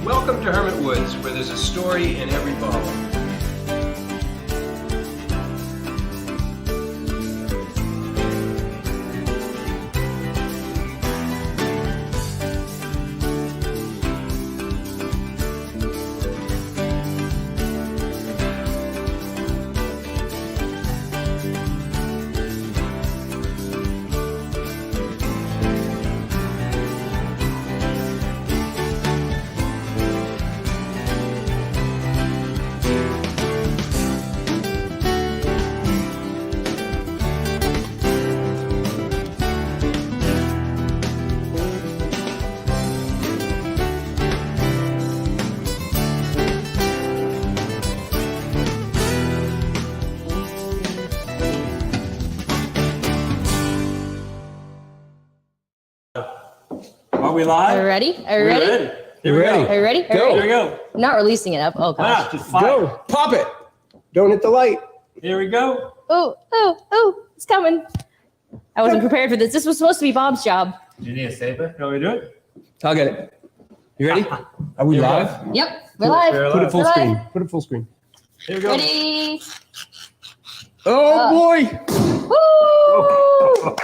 Welcome to Hermit Woods, where there's a story in every bottle. Are we live? Are we ready? Are we ready? Here we go. Are you ready? Go. Here we go. I'm not releasing it up. Oh gosh. Just fire. Go, pop it. Don't hit the light. Here we go. Oh, it's coming. I wasn't prepared for this. This was supposed to be Bob's job. Do you need a saber? Shall we do it? I'll get it. You ready? Are we Here we live? Yep, we're live. We're Put it live. full We're screen. live. Put it full screen. Here we go. Ready? Oh boy. Woo!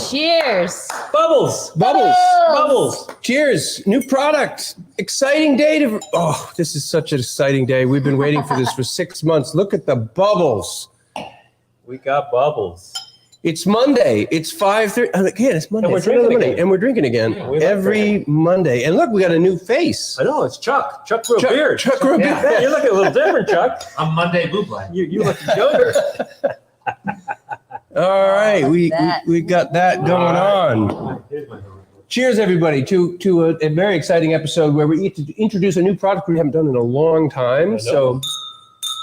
Cheers. Bubbles. Bubbles. Cheers. New product. Exciting day to. Oh, this is such an exciting day. We've been waiting for this for 6 months. Look at the bubbles. We got bubbles. It's Monday. It's 5:30. Again, it's Monday. And we're It's another drinking Monday. again. And we're drinking again Yeah, we like every Monday. And look, we got a new face. I know, it's Chuck. Chuck grew a beard. Chuck grew a beard. Yeah, you're looking a little different, Chuck. I'm Monday Buble. You look younger. All right, we that. got that going on. Here's my number. Cheers, everybody, to a very exciting episode where we introduce a new product we haven't done in a long time. So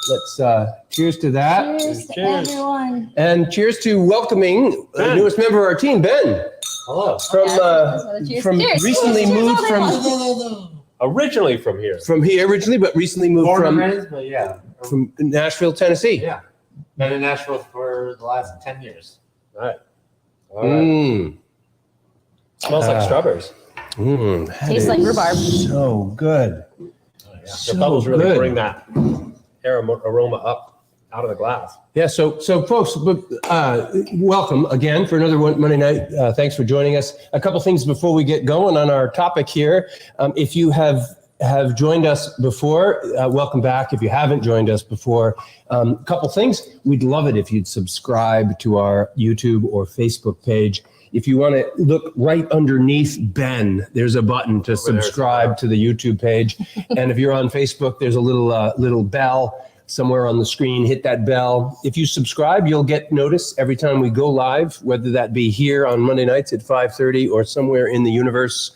let's cheers to that. Cheers to Cheers. everyone. And cheers to welcoming the Ben. newest member of our team, Ben, Hello. from Cheers. recently Cheers moved all day long. Originally from here. from here originally, but recently moved Born and from raised, but yeah. Nashville, Tennessee. Yeah. Been in Nashville for the last 10 years. All right. All right. Mm. Smells like strawberries. That Tastes like is rhubarb. So good. Oh, yeah. So the bubbles really good. bring that aroma up out of the glass. Yeah, so folks, welcome again for another Monday night. Thanks for joining us. A couple things before we get going on our topic here. If you have joined us before, welcome back. If you haven't joined us before, a couple things. We'd love it if you'd subscribe to our YouTube or Facebook page. If you want to look right underneath Ben, there's a button to subscribe to the YouTube page. And if you're on Facebook, there's a little bell somewhere on the screen. Hit that bell. If you subscribe, you'll get notice every time we go live, whether that be here on Monday nights at 5:30 or somewhere in the universe,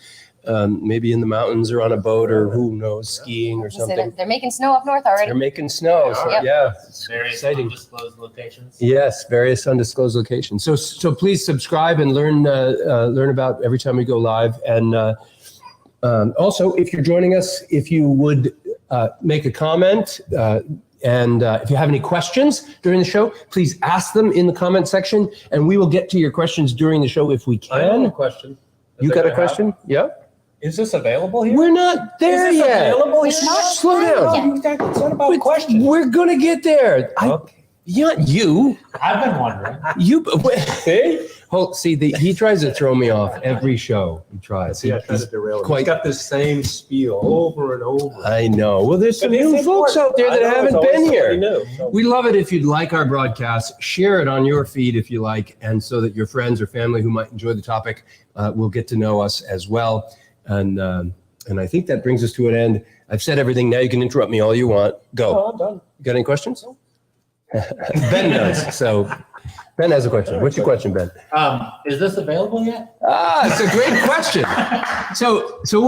maybe in the mountains or on a boat or who knows, skiing or something. They're making snow up north already. They're making snow. So, Yep. yeah, it's Various exciting. undisclosed locations. Yes, various undisclosed locations. So please subscribe and learn about every time we go live. And also, if you're joining us, if you would make a comment and if you have any questions during the show, please ask them in the comment section, and we will get to your questions during the show if we I have a can. question. You got a question? Yeah. Is this available here? We're not there Is this yet. available It's here? not Slow down. yet. It's not about questions. We're gonna get there. Okay. Not you. I've been wondering. You. See? He tries to throw me off every show. He tries. See, I tried to derail him. quite- He's got this same spiel over and over. I know. Well, there's some But it's new folks important. out there I that know, haven't it's always been here. somebody new, so- We love it if you'd like our broadcast, share it on your feed if you like, and so that your friends or family who might enjoy the topic will get to know us as well. And I think that brings us to an end. I've said everything. Now you can interrupt me all you want. Go. Oh, I'm done. You got any questions? Ben does. So Ben has a question. What's your question, Ben? Is this available yet? It's a great question. So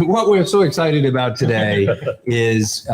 what we're so excited about today is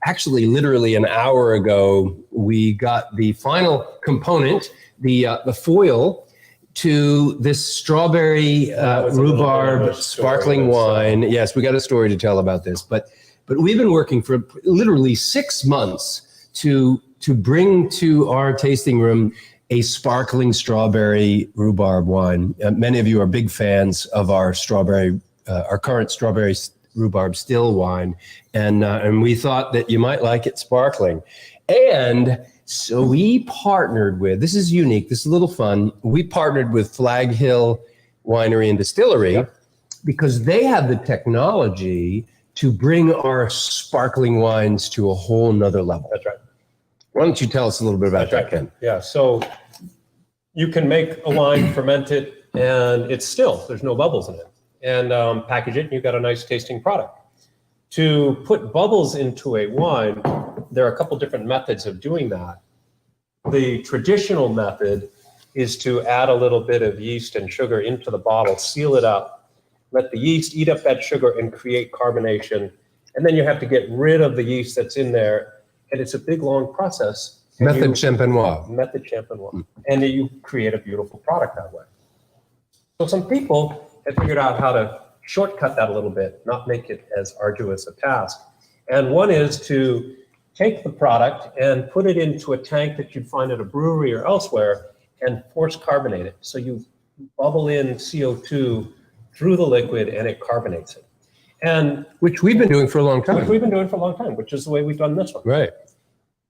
actually literally an hour ago, we got the final component, the foil to this strawberry was a little bit of rhubarb a story sparkling that's, wine. Yes, we got a story to tell about this, but we've been working for literally 6 months to bring to our tasting room a sparkling strawberry rhubarb wine. Many of you are big fans of our strawberry our current strawberry rhubarb still wine, and we thought that you might like it sparkling. And so we partnered with, this is unique, this is a little fun, we partnered with Flag Hill Winery and Distillery because they have the technology to bring our sparkling wines to a whole nother level. That's right. Why don't you tell us a little bit about that, Ken? Yeah, so you can make a wine, ferment it, and it's still, there's no bubbles in it. And package it, and you've got a nice tasting product. To put bubbles into a wine, there are a couple different methods of doing that. The traditional method is to add a little bit of yeast and sugar into the bottle, seal it up, let the yeast eat up that sugar and create carbonation. And then you have to get rid of the yeast that's in there. And it's a big, long process. Method champenois. Method champenois. And you create a beautiful product that way. So some people have figured out how to shortcut that a little bit, not make it as arduous a task. And one is to take the product and put it into a tank that you'd find at a brewery or elsewhere and force carbonate it. So you bubble in CO2 through the liquid and it carbonates it. And Which we've been doing for a long which time. we've been doing for a long time, which is the way we've done this one. Right.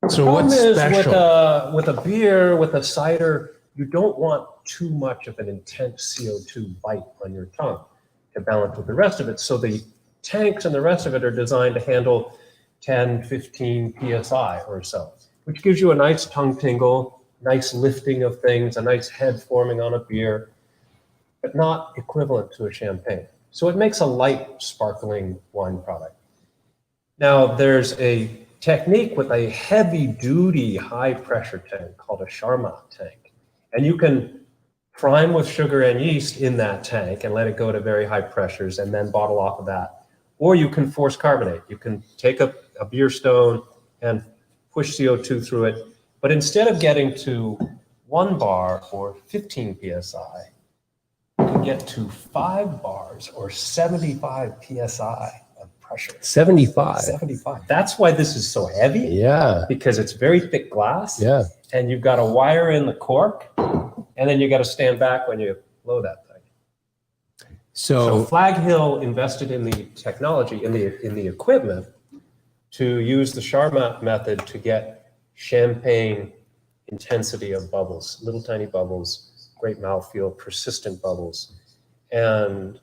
So Problem what's is special? with a beer, with a cider, you don't want too much of an intense CO2 bite on your tongue to balance with the rest of it. So the tanks and the rest of it are designed to handle 10, 15 PSI or so, which gives you a nice tongue tingle, nice lifting of things, a nice head forming on a beer, but not equivalent to a champagne. So it makes a light, sparkling wine product. Now, there's a technique with a heavy-duty, high-pressure tank called a Charmat tank. And you can prime with sugar and yeast in that tank and let it go to very high pressures and then bottle off of that. Or you can force carbonate. You can take a beer stone and push CO2 through it. But instead of getting to 1 bar or 15 PSI, you can get to 5 bars or 75 PSI of pressure. 75. 75. That's why this is so heavy. Yeah. Because it's very thick glass. Yeah. And you've got to wire in the cork, and then you got to stand back when you blow that thing. So So Flag Hill invested in the technology, in the equipment, to use the Charmat method to get champagne intensity of bubbles, little tiny bubbles, great mouthfeel, persistent bubbles. And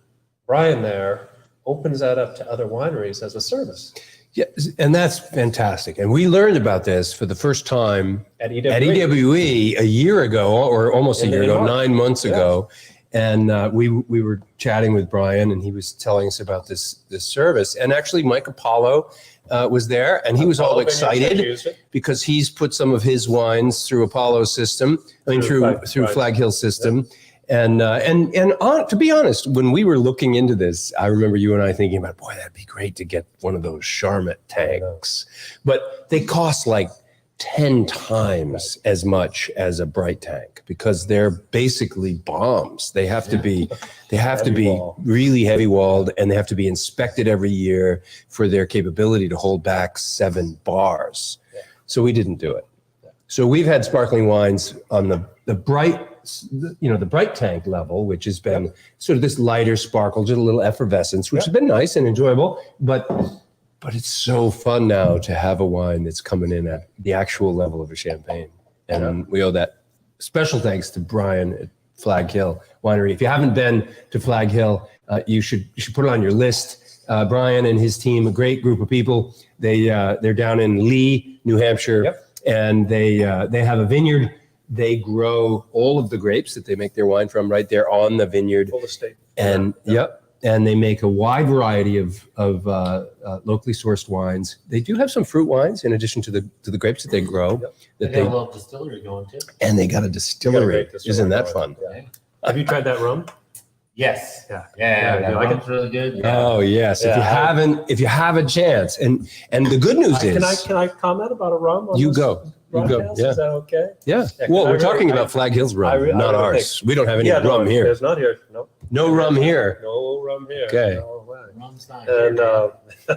Brian there opens that up to other wineries as a service. yeah, and that's fantastic. And we learned about this for the first time At EWE. at EWE a year ago, or almost a year ago, 9 months ago. And we were chatting with Brian, and he was telling us about this service. And actually, Mike Apollo was there, and he was all excited because he's put some of his wines through Apollo's system, through Flag Hill system. And to be honest, when we were looking into this, I remember you and I thinking about, boy, that'd be great to get one of those Charmat tanks. But they cost like 10 times as much as a bright tank because they're basically bombs. They have to be really heavy walled, and they have to be inspected every year for their capability to hold back 7 bars. Yeah. So we didn't do it. Yeah. So we've had sparkling wines on the bright, the bright tank level, which has been sort of this lighter sparkle, just a little effervescence, which has been nice and enjoyable, but it's so fun now to have a wine that's coming in at the actual level of a champagne. And we owe that special thanks to Brian at Flag Hill Winery. If you haven't been to Flag Hill, you should put it on your list. Brian and his team, a great group of people. They're down in Lee, New Hampshire, and they have a vineyard. They grow all of the grapes that they make their wine from right there on the vineyard. Full estate. And and they make a wide variety of locally sourced wines. They do have some fruit wines in addition to the grapes that they grow. That They got a little distillery going too. and they got a distillery. Isn't that fun? Yeah. Have you tried that rum? Yes. Yeah. Yeah. you like it? It's really good. Oh yes. If you have a chance, and the good news is, Can I comment about a rum? On You this go. broadcast? Yeah. Is that okay? yeah. Yeah, Well, I we're talking really- about Flag Hill's rum, I not really ours. We don't have any rum no, here. It's not here. No. No rum here. No rum here. Okay. No way. Rum's not And here,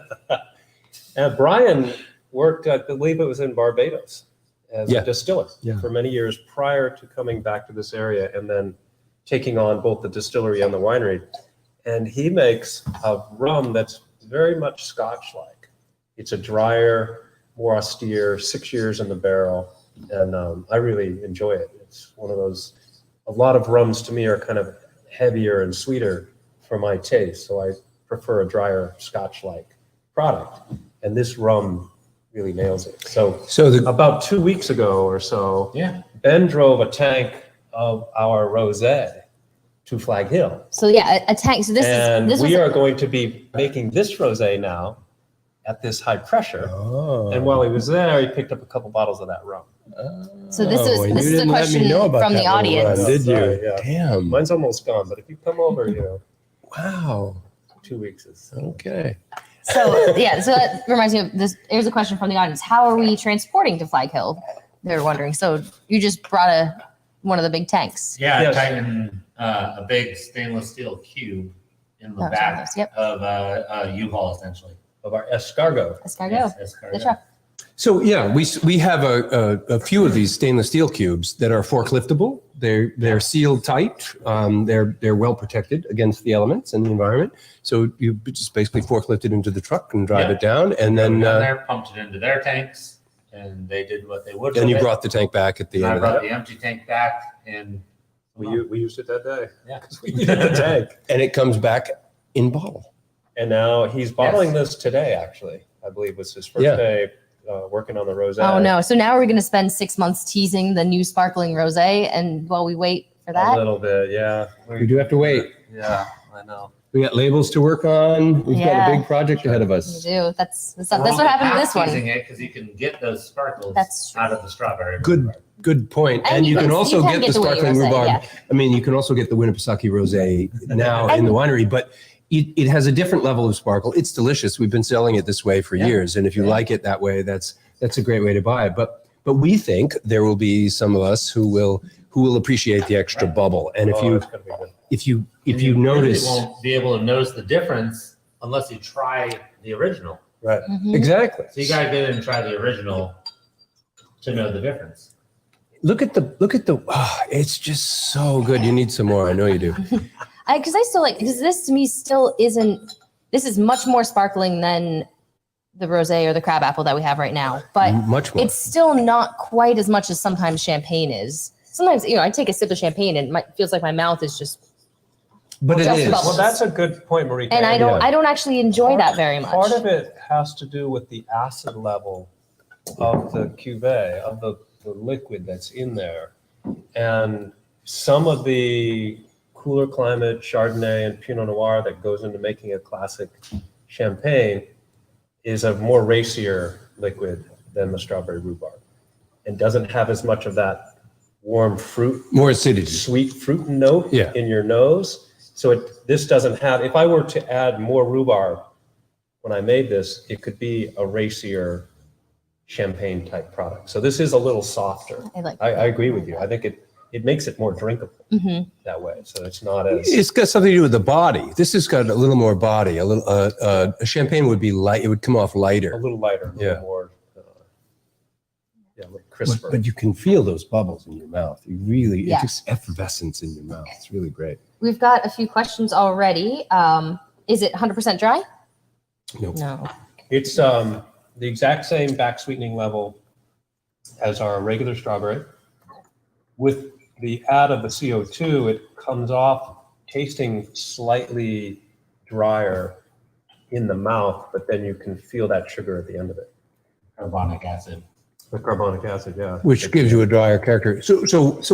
and Brian worked, I believe it was in Barbados, as Yeah. a distiller for many years prior to coming back to this area and then taking on both the distillery and the winery. And he makes a rum that's very much Scotch-like. It's a drier, more austere, 6 years in the barrel. And I really enjoy it. It's one of those, a lot of rums to me are kind of heavier and sweeter for my taste. So I prefer a drier Scotch-like product. And this rum really nails it. So about 2 weeks ago or so, Ben drove a tank of our rosé to Flag Hill. So yeah, a tank. So this we are going to be making this rosé now at this high pressure. Oh. And while he was there, he picked up a couple bottles of that rum. So this Oh, is you a didn't let me question know about from that the little audience. run, did you? Sorry, yeah. Damn. Mine's almost gone, but if you come over, Wow. 2 weeks is. Okay. So yeah, so that reminds me of this. Here's a question from the audience: how are we transporting to Flag Hill? They're wondering. So you just brought one of the big tanks. Yeah, Yes. tighten a big stainless steel cube in the Oh, back yep. of a U-Haul, essentially. Of our escargot. Escargot, Yes, escargot. the truck. So yeah, we have a few of these stainless steel cubes that are forkliftable. They're sealed tight. They're well protected against the elements and the environment. So you just basically forklift it into the truck and drive Yeah. it down, and then They pumped it into their tanks, and they did what they would. then with you it. brought the tank back at the And I end of brought that, the empty tank back, and We used it that day. Yeah. Because we needed the tank. and it comes back in bottle. And now he's bottling this today, actually. I believe was his first Yeah. day working on the rosé. Oh no! So now we're going to spend 6 months teasing the new sparkling rosé, and while we wait for A that, little bit, yeah. We do have to wait. Yeah, I know. We got labels to work on. We've got Yeah. a big project ahead of we us. do. That's what happened to this one. Using it because you can get those sparkles That's true. out of the strawberry. Good point. And And you you can can- also you can get the get the Winnie sparkling Rosé, rhubarb. yeah. I mean, you can also get the Winnipesaukee rosé now in the winery, but it has a different level of sparkle. It's delicious. We've been selling it this way for years, and if you like it that way, that's a great way to buy it. But we think there will be some of us who will appreciate the extra bubble. And if It's gonna be good. if you notice you won't be able to notice the difference unless you try the original. Right. Mhm. exactly. So you gotta get in and try the original to know the difference. Look at the it's just so good. You need some more. I know you do. Because I still like, because this to me still isn't. This is much more sparkling than the rosé or the crab apple that we have right now, but Much more. it's still not quite as much as sometimes champagne is. Sometimes, I take a sip of champagne and it feels like my mouth is just, But it just is. bubbles. Well, that's a good point, Marika. and I don't actually enjoy that very much. Part of it has to do with the acid level of the cuvee, of the liquid that's in there. And some of the cooler climate Chardonnay and Pinot Noir that goes into making a classic champagne is a more racier liquid than the strawberry rhubarb and doesn't have as much of that warm fruit, More acidity. sweet fruit note Yeah. in your nose. So this doesn't have, if I were to add more rhubarb when I made this, it could be a racier champagne type product. So this is a little softer. I agree with you. I think it makes it more drinkable that way. So it's not as, It's got something to do with the body. This has got a little more body. A little. A champagne would be light. It would come off a lighter. little lighter, a Yeah. little more, a little crisper. But you can feel those bubbles in your mouth. You really, Yeah. it's just effervescence in your mouth. It's really great. We've got a few questions already. Is it 100% dry? Nope. No. It's the exact same back sweetening level as our regular strawberry. With the add of the CO2, it comes off tasting slightly drier in the mouth, but then you can feel that sugar at the end of it. Carbonic acid. The carbonic acid, yeah. Which gives you a drier character. So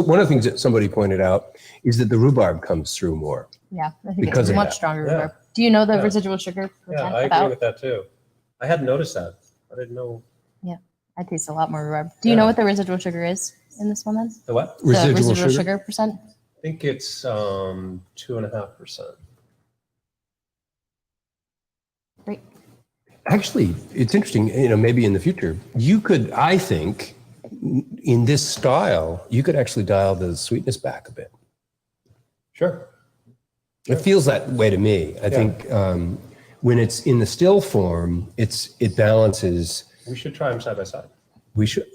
one of the things that somebody pointed out is that the rhubarb comes through more. Yeah, I think Because it's of much that. stronger Yeah. rhubarb. Do you know the Yeah. residual sugar Yeah, percent I agree about? with that too. I hadn't noticed that. I didn't know. I taste a lot more rhubarb. Do you know what the residual sugar is in this one then? The what? The residual sugar percent? I think it's 2.5%. Great. Actually, it's interesting. Maybe in the future, you could. I think in this style, you could actually dial the sweetness back a bit. Sure. It feels that way to me. I think when it's in the still form, it balances. We should try them side by side. We should.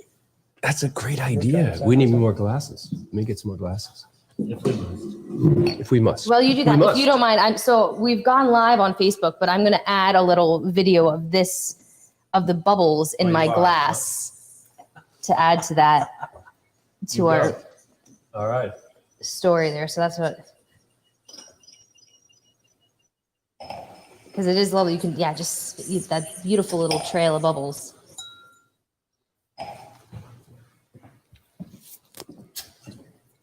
That's a great idea. We need more glasses. Let me get some more glasses. If we must. Well, you do that We if you don't mind. So we've gone live on Facebook, but I'm going to add a little video of the bubbles in my glass to add to that, to our All right. story there. So that's what, because it is lovely. You can, just eat that beautiful little trail of bubbles.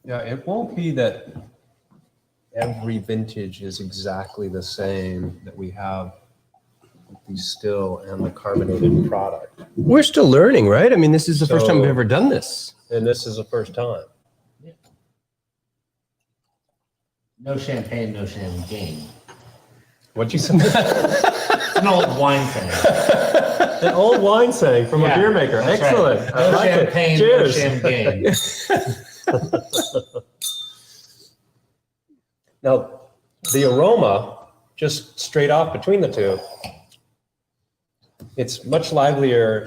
Yeah, it won't be that every vintage is exactly the same that we have with the still and the carbonated product. We're still learning, right? I mean, this is the first time So- we've ever done this. And this is the first time. No champagne, no champagne. What'd you say? It's an old wine thing. An old wine saying from a Yeah, beer maker. that's right. Excellent. I No like it. champagne, Cheers. no champagne. Now, the aroma, just straight off between the two, it's much livelier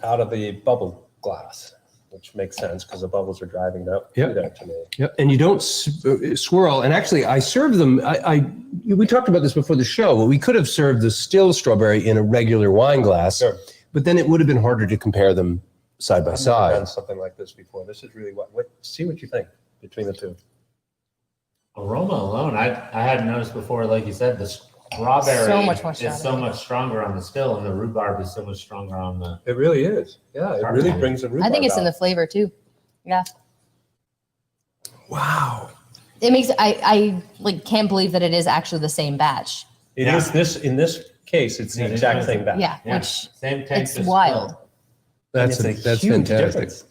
out of the bubble glass, which makes sense because the bubbles are driving up through there to me. Yep. And you don't swirl. And actually, I serve them. We talked about this before the show, but we could have served the still strawberry in a regular wine glass, Sure. but then it would have been harder to compare them side by I've never side. done something like this before. This is really see what you think between the two. Aroma alone, I hadn't noticed before, like you said, the strawberry So much more is so strawberry. much stronger on the still, and the rhubarb is so much stronger on the. It really is. Yeah, it really Carbonated. brings the rhubarb I think it's in out. the flavor too. Yeah. Wow. It makes, I like can't believe that it is actually the same batch. It Yeah. is this, in this case, it's the Yeah, it exact is. same batch. Yeah, Yeah, which same tank. it's as wild. still. That's And it's a that's huge fantastic. difference.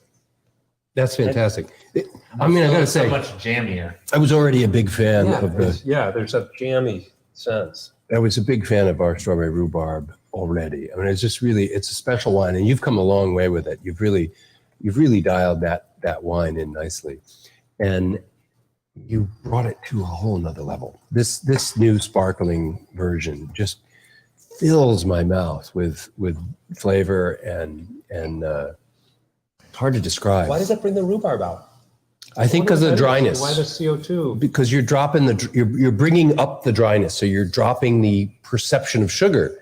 That's fantastic. I And mean, I still gotta is so say, much jammier. I was already a big fan Yeah, of there's a jammy sense. I was a big fan of our strawberry rhubarb already. I mean, it's just really, it's a special wine, and you've come a long way with it. You've really dialed that wine in nicely, and you brought it to a whole nother level. This new sparkling version just fills my mouth with flavor and it's hard to describe. Why does it bring the rhubarb out? I think because of the dryness. Why the CO2? Because you're dropping you're bringing up the dryness, so you're dropping the perception of sugar,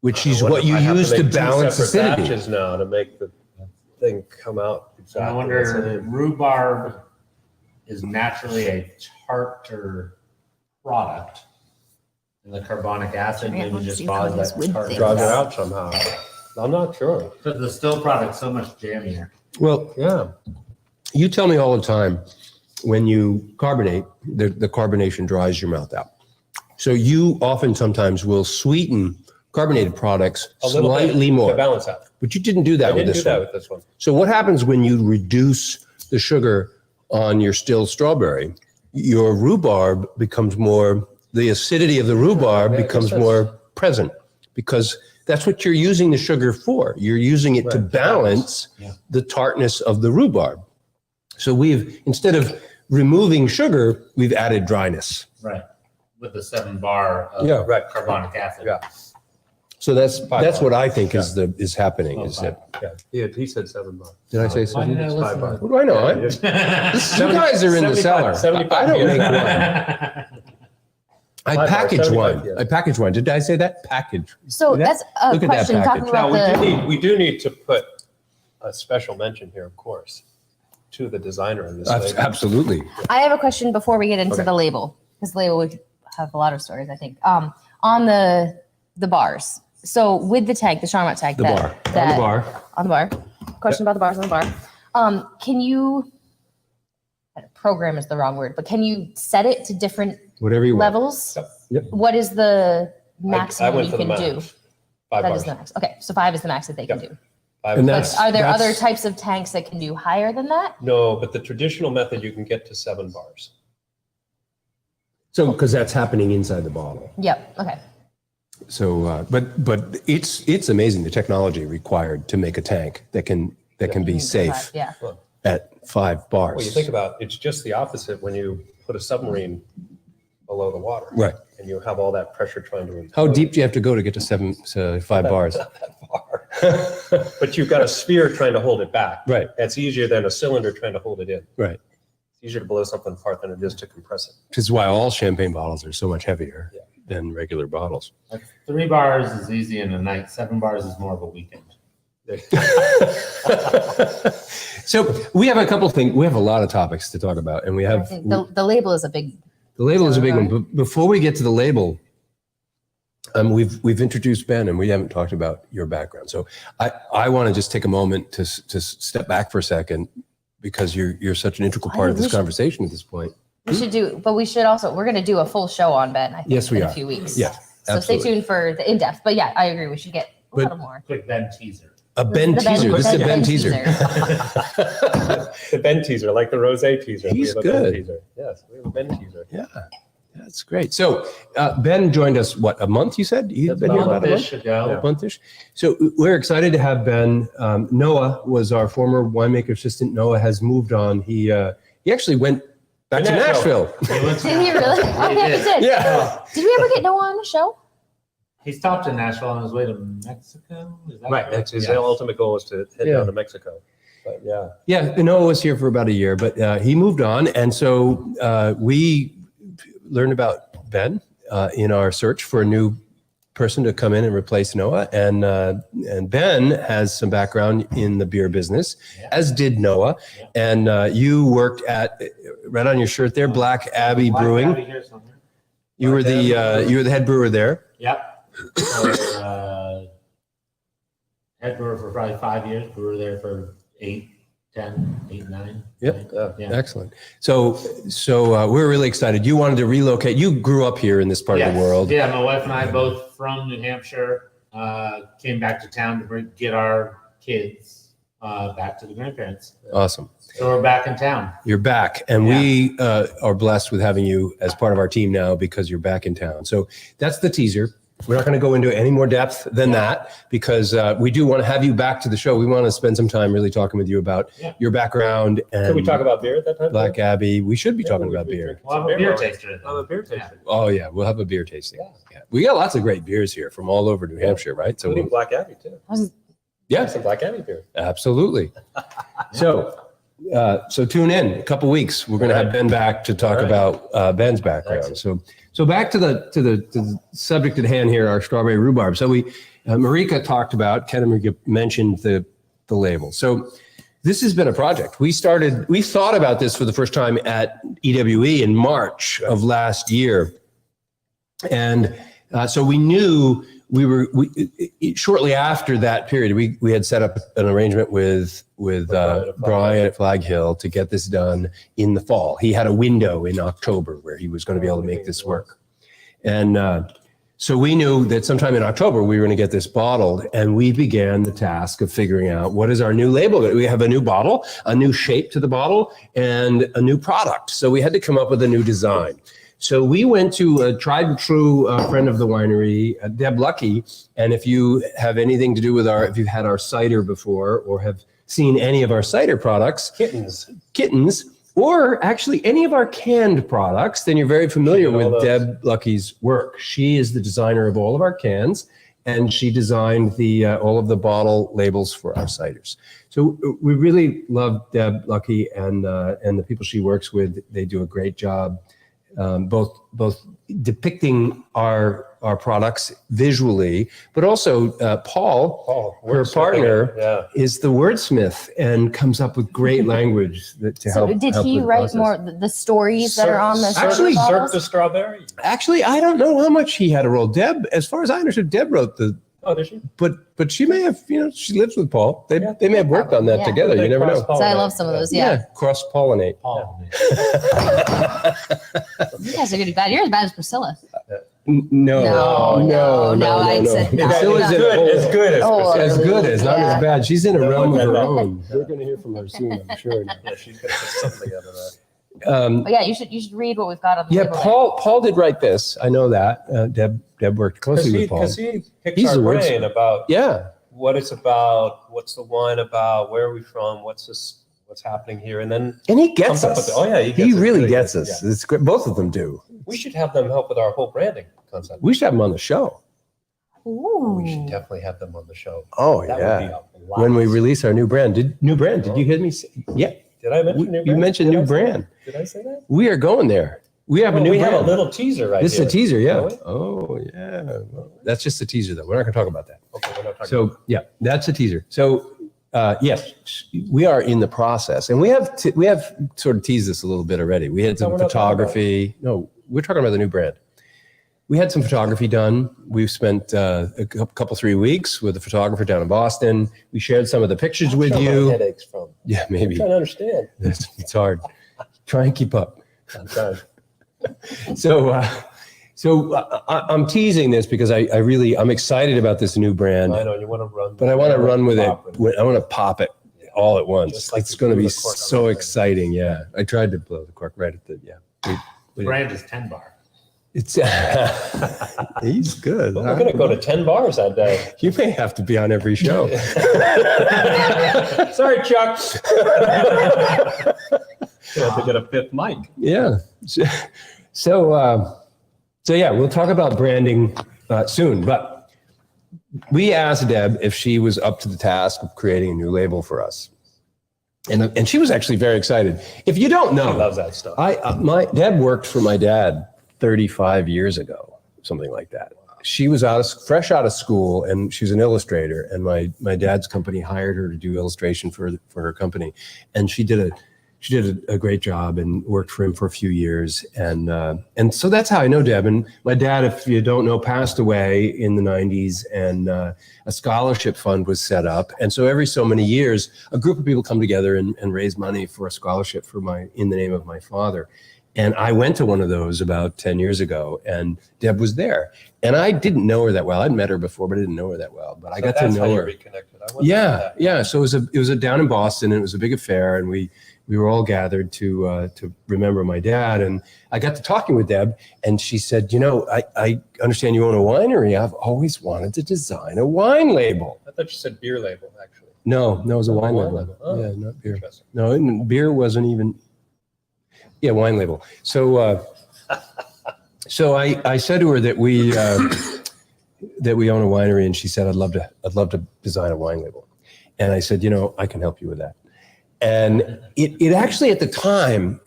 which is what you use to balance acidity. Batches now to make the thing come out So I exactly the wonder, same. rhubarb is naturally a tartar product, and the carbonic acid Yeah, maybe let's just see how follows this that would tartar. think. Drives it out somehow. I'm not sure. But the still product's so much jammier. Well, Yeah. you tell me all the time when you carbonate, the carbonation dries your mouth out. So you often sometimes will sweeten carbonated products A little slightly bit more, to balance out. but you didn't do that I with didn't do this that one. with this one. So what happens when you reduce the sugar on your still strawberry? Your rhubarb becomes more, the acidity of the rhubarb Yeah, it becomes makes sense. more present because that's what you're using the sugar for. You're using it to Right. balance Yeah. the tartness of the rhubarb. So we've, instead of removing sugar, we've added dryness. Right. With the 7 bar of Yeah. Right. carbonic acid. Yeah. So that's bars. what I think is happening. Oh, Is 5. that, Yeah. He said 7 bucks. did I say Why something? did I listen Five to What do I know? You guys are in the 75 cellar. 75 I don't make yeah. wine. I 5 bars, package 75, wine. yes. I package wine. Did I say that? Package. So Look at that's a Look at that question talking package. about Now, the. we do need to put a special mention here, of course, to the designer of this. label. Absolutely. I have a question before we get into Okay. the label, because the label would have a lot of stories, I think. On the bars. So with the tag, the Charmat tag, The bar. On the bar. on the bar. Question about the bars on the bar. Can you? Program is the wrong word, but can you set it to different Whatever you want. levels? Yep. What is the I maximum went you for the can do? max. 5 That bars. is the max. Okay, so 5 is the max that they can Yep. do. 5 And is that's- But are there other that's- types of tanks that can do higher than that? No, but the traditional method, you can get to 7 bars. So, because that's happening inside the bottle. Yep. Okay. So, but it's amazing the technology required to make a tank that can be safe Yeah. at 5 bars. Well, you think about it's just the opposite when you put a submarine below the water. Right. And you have all that pressure trying to. How deep do you have to go to get to 5 bars? Not that far. But you've got a sphere trying to hold it back. Right. That's easier than a cylinder trying to hold it in. Right. easier to blow something apart than it is to compress it. Which is why all champagne bottles are so much heavier than regular bottles. Like 3 bars is easy in a night. 7 bars is more of a weekend. So we have a couple things. We have a lot of topics to talk about, and we I have think the label is a big. the label is a big one. But before we get to the label, we've introduced Ben, and we haven't talked about your background. So I want to just take a moment to step back for a second, because you're such an integral part of this conversation at this point. We should do, but we should also, we're going to do a full show on Ben, I think, Yes, we in are. a few weeks. Yeah, So absolutely. stay tuned for the in-depth. But yeah, I agree. We should get a little more. Quick Ben teaser. A Ben The teaser. This is a the Ben teaser. The Ben teaser, like the rosé teaser. He's We have a Ben good. teaser. Yes, we have a Ben teaser. Yeah, that's great. So Ben joined us, what, a month, you said? He's That's been here about about a month? Month-ish ago. Month-ish. So we're excited to have Ben. Noah was our former winemaker assistant. Noah has moved on. He actually went back to Nashville. He went to Did he really? Oh, yeah, he did. Yeah. Did we ever get Noah on the show? He stopped in Nashville on his way to Mexico. Is that Right, that's his Yeah. ultimate goal is to head Yeah. down to Mexico. But yeah. Yeah, Noah was here for about a year, but he moved on. And so we learned about Ben in our search for a new person to come in and replace Noah. And Ben has some background in the beer business, as did Noah. Yeah. And you worked at, right on your shirt there, Black Abbey Black Brewing. Abbey here somewhere. You were the head brewer there. Yep. So, head brewer for probably 5 years. Brewer there for 8, 9. Yep. Yeah. Excellent. So we're really excited. You wanted to relocate. You grew up here in this part of the world. Yeah, my wife and I both from New Hampshire came back to town to get our kids back to the grandparents. Awesome. So we're back in town. You're back, and we are blessed with having you as part of our team now because you're back in town. So that's the teaser. We're not going to go into any more depth than that, because we do want to have you back to the show. We want to spend some time really talking with you about your background. And Can we talk about beer at that time? Black Abbey? We should be talking we'll about be beer. drinking We'll have some a beer beer. taster. I'll have a beer tasting. Oh yeah, we'll have a beer tasting. Yeah. We got lots of great beers here from all over New Hampshire, right? So Including Black Abbey too. yeah, Some Black Abbey beer. absolutely. So tune in a couple weeks. We're going to have Ben back to talk about Ben's background. Excellent. So back to the subject at hand here, our strawberry rhubarb. So we Marika talked about, Ken and Marika mentioned the label. So this has been a project. We thought about this for the first time at EWE in March of last year, and so we knew shortly after that period, we had set up an arrangement with Brian at Flag Hill to get this done in the fall. He had a window in October where he was going to be able to make this work. And so we knew that sometime in October we were going to get this bottled, and we began the task of figuring out what is our new label. We have a new bottle, a new shape to the bottle, and a new product. So we had to come up with a new design. So we went to a tried and true friend of the winery, Deb Lucky. And if you have anything to do with if you've had our cider before or have seen any of our cider products, kittens, or actually any of our canned products, then you're very familiar with Deb Lucky's work. She is the designer of all of our cans, and she designed all of the bottle labels for our ciders. So we really love Deb Lucky and the people she works with. They do a great job. Both depicting our products visually, but also Paul, her partner, is the wordsmith and comes up with great language to help. So did help he with the write process. more the stories that are on the Actually, Cirque De Strawberry. Actually, I don't know how much he had a role. Deb, as far as I understood, Deb wrote the. Oh, did she? But she may have, she lives with Paul. They may have worked on that together. You never know. So I love some of those. Yeah. Cross-pollinate. You guys are getting bad. You're as bad as Priscilla. No. I said no. Priscilla's in a whole- as good as Oh, as good as, not Yeah. as bad. She's in a realm of her Yeah. own. We're going to hear from her soon, I'm sure. Yeah, she's gonna put something out of that. But yeah, you should read what we've got on the Yeah, label. Paul did write this. I know that. Deb worked closely with Paul. Because he picks He's our the wordsmith. brain about Yeah. what it's about, what's the wine about, where are we from, what's happening here, and then And he gets comes up us. with He really good. gets us. Yeah. It's great. Both of them do. We should have them help with our whole branding concept. We should have him on the show. Ooh. We should definitely have them on the show. Oh, That yeah. would be a lot. When we release our new brand. Did you hear me say? Yeah. Did I mention new brand? You mentioned Did new I say brand. that? Did I say that? We are going there. We have a new we brand. have a little teaser right This here. is a teaser, yeah. don't we? Oh, yeah. Well, that's just a teaser, though. We're not going to talk about that. Okay, we're not talking So, yeah, that's a teaser. So, yes, we are in the process, and we have sort of teased this a little bit already. We had some we're not talking about photography. No, we're talking about the new brand. We had some photography done. We've spent a couple 3 weeks with a photographer down in Boston. We shared some of the pictures with That's where you. my headaches from. Yeah, I'm maybe trying to understand. it's hard. Try and keep up. I'm trying. So I'm teasing this because I'm excited about this new brand, I know you want to run, but I want to run with it. Pop I want to pop it all at once. Just like It's you going to blew be the cork on so that. exciting. Yeah, I tried to blow the cork right at the The brand is 10 bar. It's he's good. Well, we're going to go to 10 bars that day. You may have to be on every show. Sorry, Chuck. You have to get a fifth mic. Yeah. So yeah, we'll talk about branding soon. But we asked Deb if she was up to the task of creating a new label for us, and she was actually very excited. If you don't know, He loves that stuff. my Deb worked for my dad 35 years ago, something like that. She was fresh out of school, and she was an illustrator. And my dad's company hired her to do illustration for her company, and she did a great job and worked for him for a few years. And so that's how I know Deb. And my dad, if you don't know, passed away in the 90s, and a scholarship fund was set up. And so every so many years, a group of people come together and raise money for a scholarship in the name of my father. And I went to one of those about 10 years ago, and Deb was there. And I didn't know her that well. I'd met her before, but I didn't know her that well. But I got to That's know how you her. reconnected. I wasn't aware of that. Yeah. So it was a down in Boston, and it was a big affair, and we were all gathered to remember my dad. And I got to talking with Deb, and she said, I understand you own a winery. I've always wanted to design a wine label. I thought you said beer label, actually. No, it was a wine wine label. label. Oh, Yeah, not beer. Interesting. No, and beer wasn't even. Yeah, wine label. So, so I said to her that we own a winery, and she said, I'd love to design a wine label. And I said, I can help you with that. And it actually at the time,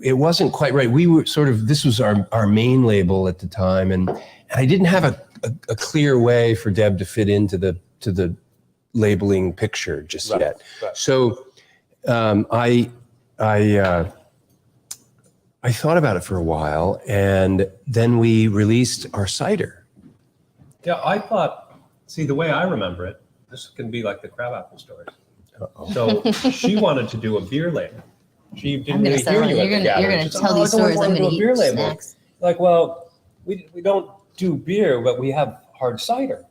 it wasn't quite right. We were this was our main label at the time, and I didn't have a clear way for Deb to fit into the labeling picture just yet. Right. So I thought about it for a while, and then we released our cider. Yeah, I thought, see, the way I remember it, this can be like the crabapple stories. Uh-oh. So she wanted to do a beer label. She I'm didn't gonna really start. hear you You're at the gonna gathering. She said, tell "Oh, these I don't stories. I'm wanna do gonna a beer eat label." snacks. Like, well, we don't do beer, but we have hard cider,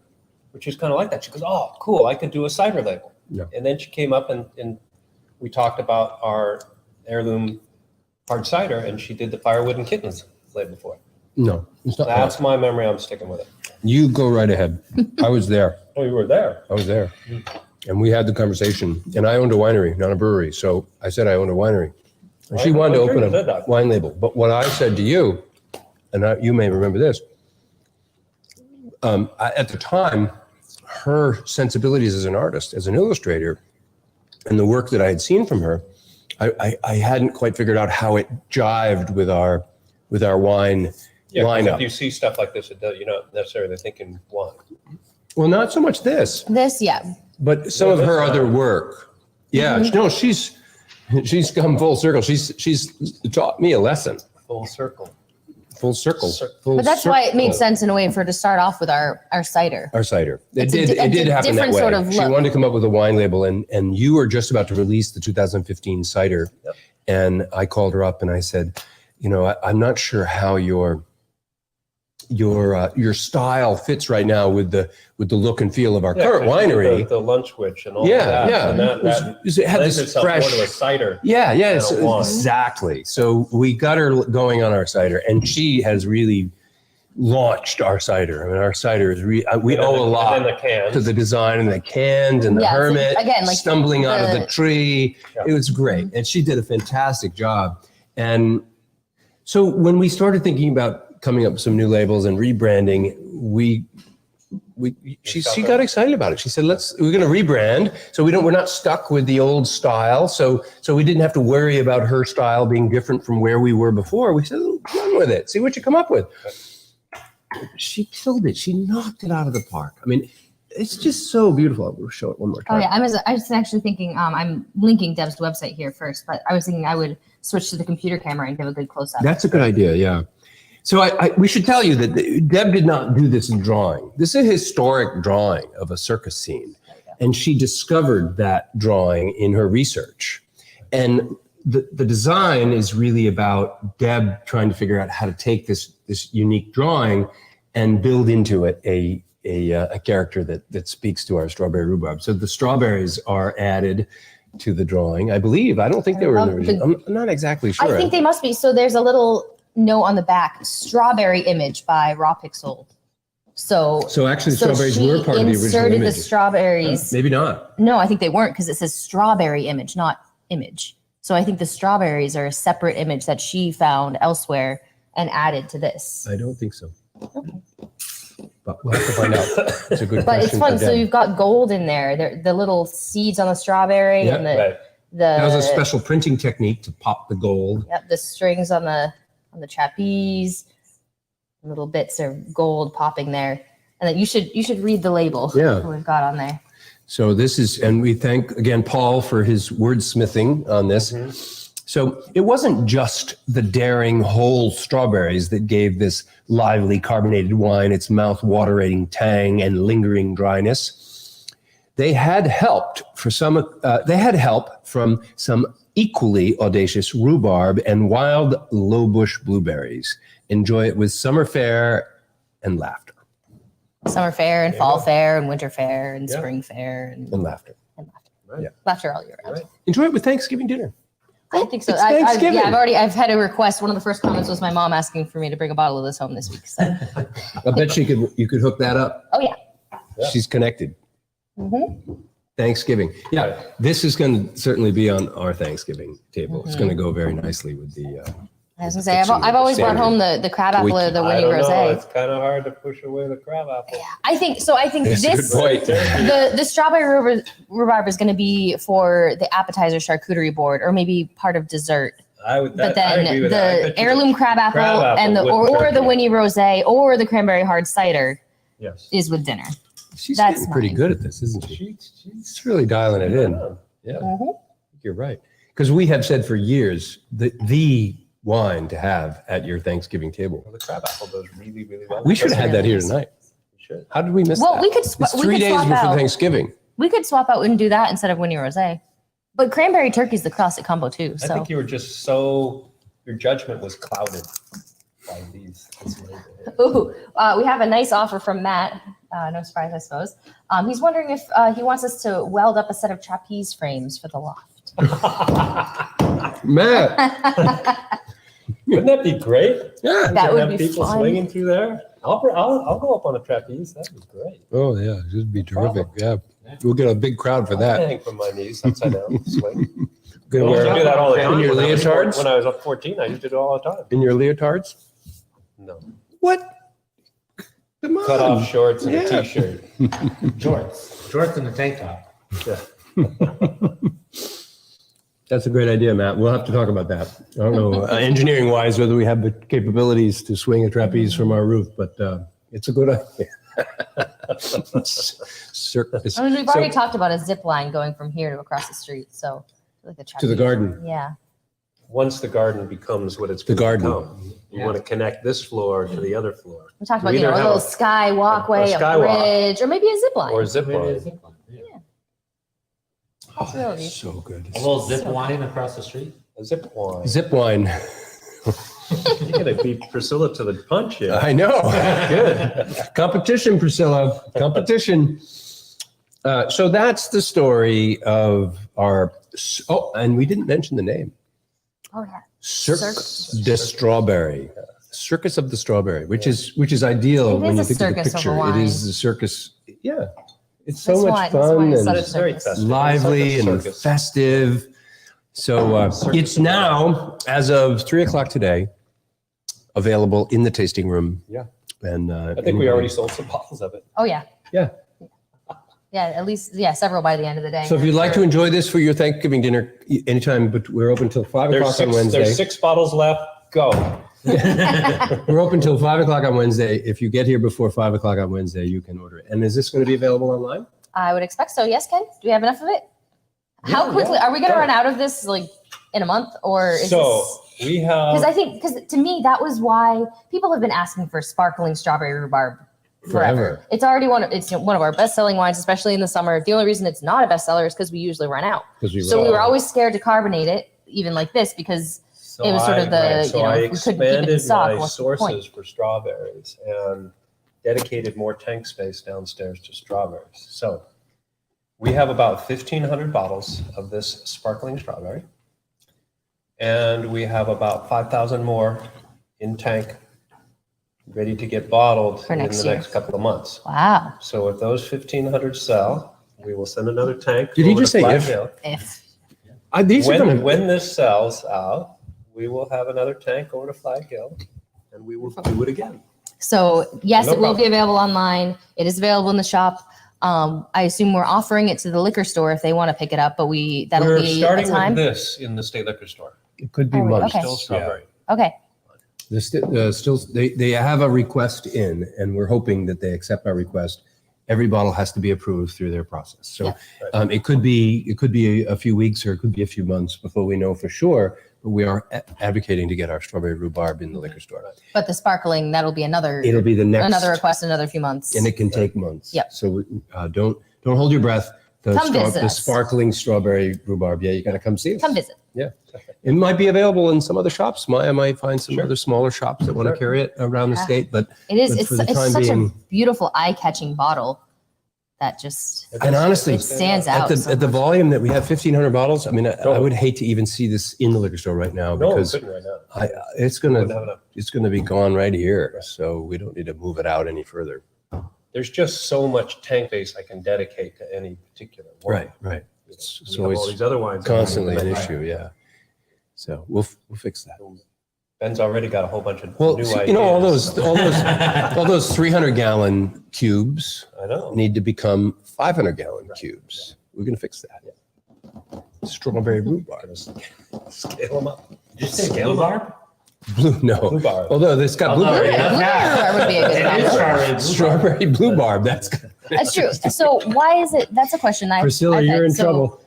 which is kind of like that. She goes, oh, cool, I could do a cider label. Yeah. And then she came up and we talked about our heirloom hard cider, and she did the Firewood and Kittens label for it. No, it's not. That's my memory. I'm sticking with it. You go right ahead. I was there. Oh, you were there. I was there. And we had the conversation. And I owned a winery, not a brewery. So I said I owned a winery. And she wanted to open you did a that. wine label. But what I said to you, and you may remember this, at the time, her sensibilities as an artist, as an illustrator, and the work that I had seen from her, I hadn't quite figured out how it jived with our wine Yeah, 'cause lineup. if you see stuff like this, you're not necessarily thinking wine. Well, not so much this, This, yeah. but some of her other work. Yeah, no, she's come full circle. She's taught me a lesson. Full circle. Full circle. Full But that's why it made circle. sense in a way for her to start off with our cider. Our cider. It It's a did di- happen that different way. sort of She look. wanted to come up with a wine label, and you were just about to release the 2015 cider. Yep. And I called her up and I said, I'm not sure how your style fits right now with the look and feel of our current 'cause you did winery. The lunch witch and all Yeah, that. yeah. And It had lends this itself fresh. more to a cider. Yeah, and a wine. exactly. So we got her going on our cider, and she has really launched our cider. I mean, our cider is we owe a lot And then the cans. to the design and the cans and the Yeah, so hermit again, like stumbling out of the the- tree. Yeah. It was great, and she did a fantastic job. And so when we started thinking about coming up with some new labels and rebranding, we she got excited about it. She said, we're going to rebrand. So we're not stuck with the old style. So we didn't have to worry about her style being different from where we were before. We said, run with it. See what you come up with. She killed it. She knocked it out of the park. I mean, it's just so beautiful. We'll show it one more time. Oh yeah, I was actually thinking, I'm linking Deb's website here first, but I was thinking I would switch to the computer camera and give a good close up. That's a good idea, yeah. So we should tell you that Deb did not do this in drawing. This is a historic drawing of a circus scene. And she discovered that drawing in her research. And the design is really about Deb trying to figure out how to take this unique drawing and build into it a character that speaks to our strawberry rhubarb. So the strawberries are added to the drawing, I believe. I don't think they were in the original. I'm not exactly sure. I think they must be. So there's a little note on the back, strawberry image by Raw Pixel. So actually the strawberries were part of the original inserted image. The strawberries. Maybe not. No, I think they weren't, because it says strawberry image, not image. So I think the strawberries are a separate image that she found elsewhere and added to this. I don't think so. Okay. But we'll have to find out. It's a good question. But it's fun. So you've got gold in there. The little seeds on the strawberry and that was a special printing technique to pop the gold. Yep, the strings on the trapeze, little bits of gold popping there. And then you should read the label. Yeah. We've got on there. So this is, and we thank again Paul for his wordsmithing on this. Mm-hmm. So it wasn't just the daring whole strawberries that gave this lively carbonated wine its mouth-watering tang and lingering dryness. They had help from some equally audacious rhubarb and wild low bush blueberries. Enjoy it with summer fare and laughter. Summer fair and fall fair and winter fair and spring fair and laughter. Right. Yeah. Laughter all year round. Right. Enjoy it with Thanksgiving dinner. I think so. It's Thanksgiving. I've had a request. One of the first comments was my mom asking for me to bring a bottle of this home this week. So I bet you could hook that up. oh yeah. She's connected. Mm-hmm. Thanksgiving. Yeah, this is going to certainly be on our Thanksgiving table. It's going to go very nicely with the. I was gonna say I've always brought home the crab apple or the Winnie Rosé. It's kind of hard to push away the crab apple. Yeah, I think That's this a good point. the strawberry rhubarb is going to be for the appetizer charcuterie board or maybe part of dessert. But then the heirloom crab apple and or the Winnie Rosé or the cranberry hard cider is with dinner. She's That's getting pretty mine. good at this, isn't she? She's really dialing it in. Yeah, Mhm. you're right. Because we have said for years that the wine to have at your Thanksgiving table. Well, the crab apple goes really, really well. We should have had that here tonight. We should. How did we miss Well, that? we could It's we 3 could days swap before out. Thanksgiving. We could swap out and do that instead of Winnie Rosé. But cranberry turkey is the classic combo too. I So think you were just your judgment was clouded by these. This label here. ooh, we have a nice offer from Matt. No surprise, I suppose. He's wondering if he wants us to weld up a set of trapeze frames for the loft. Matt. Wouldn't that be great? Yeah. That To would have be people fun. swinging through there. I'll go up on a trapeze. That'd be great. Oh yeah, it'd be terrific. Yeah, we'll get a big crowd for I that. hang from my knees upside down, swing. Gonna I used to wear do that all the time. in your When I was leotards. When I was 14, I used to do it all the time. In your leotards? No. What? Come on. Cut off shorts and Yeah. a t-shirt. Shorts and a tank top. Yeah. That's a great idea, Matt. We'll have to talk about that. I don't know, engineering wise, whether we have the capabilities to swing a trapeze from our roof, but it's a good idea. Circus. I mean, we've already talked about a zip line going from here to across the street. So like the To the trapeze. garden. Yeah. Once the garden becomes what it's The going to garden. become, you want to connect this floor to the other floor. We talked You about, either a have little a- sky walkway, a skywalk. bridge, or maybe a zip line. Or zip Maybe a line. zip line, yeah. Possibility. So good. A little zip line across the street. A zip line. Zip line. You're going to beat Priscilla to the punch here. I know. Good. Competition, Priscilla. Competition. So that's the story of our. Oh, and we didn't mention the name. Oh yeah. Cirque De Strawberry. Circus of the Strawberry, which is ideal It when is you a think of the circus of a picture. It wine. is the circus. Yeah. It's so This much wine fun is and such a It's very circus. festive. lively It's like a and circus. festive. So it's now, as of 3:00 today, available in the tasting room. Yeah. And I think we already sold some bottles of it. Oh yeah. Yeah, at least, several by the end of the day. So if you'd like to enjoy this for your Thanksgiving dinner, anytime, but we're open till 5 o'clock on Wednesday. There's 6 bottles left. Go. We're open till 5 o'clock on Wednesday. If you get here before 5 o'clock on Wednesday, you can order it. And is this going to be available online? I would expect so. Yes, Ken? Do we have enough of it? How quickly are we going to run out of this? Like in a month, or is we have, because to me that was why people have been asking for sparkling strawberry rhubarb forever. It's already one of our best-selling wines, especially in the summer. The only reason it's not a bestseller is because we usually run out. We were always scared to carbonate it, even like this, because it was sort of I we couldn't keep it in stock. my sources for strawberries and dedicated more tank space downstairs to strawberries. So we have about 1,500 bottles of this sparkling strawberry. And we have about 5,000 more in tank ready to get bottled in the next couple of months. Wow. So if those 1,500 sell, we will send another tank. Did he just say If. When this sells out, we will have another tank over to Flag Hill and we will do it again. So yes, it will be available online. It is available in the shop. I assume we're offering it to the liquor store if they want to pick it up, but that'll We're be starting a time. with this in the state liquor store. It could be Oh, months. okay. Still strawberry. Okay. They have a request in, and we're hoping that they accept our request. Every bottle has to be approved through their process. So it could be a few weeks or it could be a few months before we know for sure. But we are advocating to get our strawberry rhubarb in the liquor store. But the sparkling, that'll be another. It'll be the next request, another few months. and it can take months. Yep. So don't hold your breath. Come visit The us. sparkling strawberry rhubarb. Yeah, you got to come see us. Come visit. Yeah. It might be available in some other shops. Maya might find some other smaller shops that want to carry it around the state. But It is. But It's for the time such being- a beautiful, eye-catching bottle that just and honestly, it stands out. at the volume that we have 1,500 bottles. I mean, I would hate to even see this in the liquor store right now No, we because couldn't right now. it's Wouldn't have enough. gonna be gone right here. So we don't need to move it out any further. There's just so much tank space I can dedicate to any particular wine. Right. We It's have all always these other wines. constantly an issue. Yeah. So we'll fix that. Ben's already got a whole bunch of Well, new see, ideas. all those 300-gallon cubes I know. need to become 500-gallon cubes. We're gonna fix that. Strawberry rhubarb. Scale them up. Did you say Scale rhubarb? No. Rhubarb. Although it's got blueberry. Rhubarb would be a good It is combo. Strawberry rhubarb. That's That's true. So why is it? That's a question Priscilla, I've you're had. in So trouble.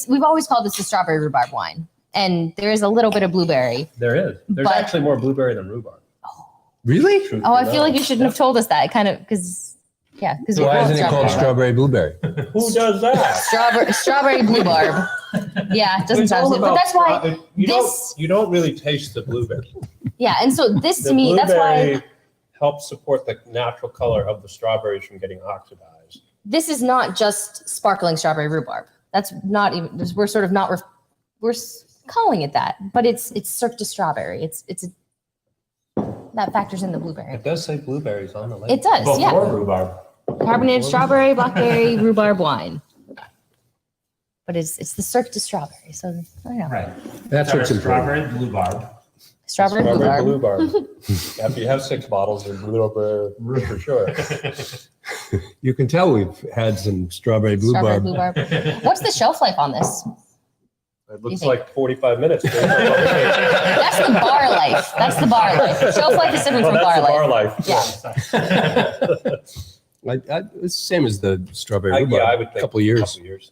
we've always called this the strawberry rhubarb wine, and there is a little bit of blueberry. There is. There's But- actually more blueberry than rhubarb. Really? Truth Oh, be I feel known. like you shouldn't have told us that. Kind of because Why isn't it called strawberry blueberry? Who does that? strawberry bluebarb? Yeah, it doesn't It's sound all good, but about that's why you don't really taste the blueberry. Yeah, and so this The to me, that's blueberry why helps support the natural color of the strawberries from getting oxidized. this is not just sparkling strawberry rhubarb. That's not even. We're sort of not. We're calling it that, but it's Cirque De Strawberry. That factors in the blueberry. It does say blueberries on the label. It does, Before yeah. rhubarb. Carbonated strawberry, blackberry, rhubarb wine. But it's the Cirque De Strawberry, so I don't know. Right. That's what's important. Strawberry rhubarb. Strawberry rhubarb. After you have 6 bottles, there's blueberry for sure. You can tell we've had some strawberry Strawberry rhubarb. rhubarb. What's the shelf life on this? It looks think? like 45 minutes. That's the bar life. That's the bar life. Shelf life is different Oh, from that's bar the life. bar life. Yeah. It's the same as the strawberry Yeah, rhubarb. I would think. A couple years. Couple years.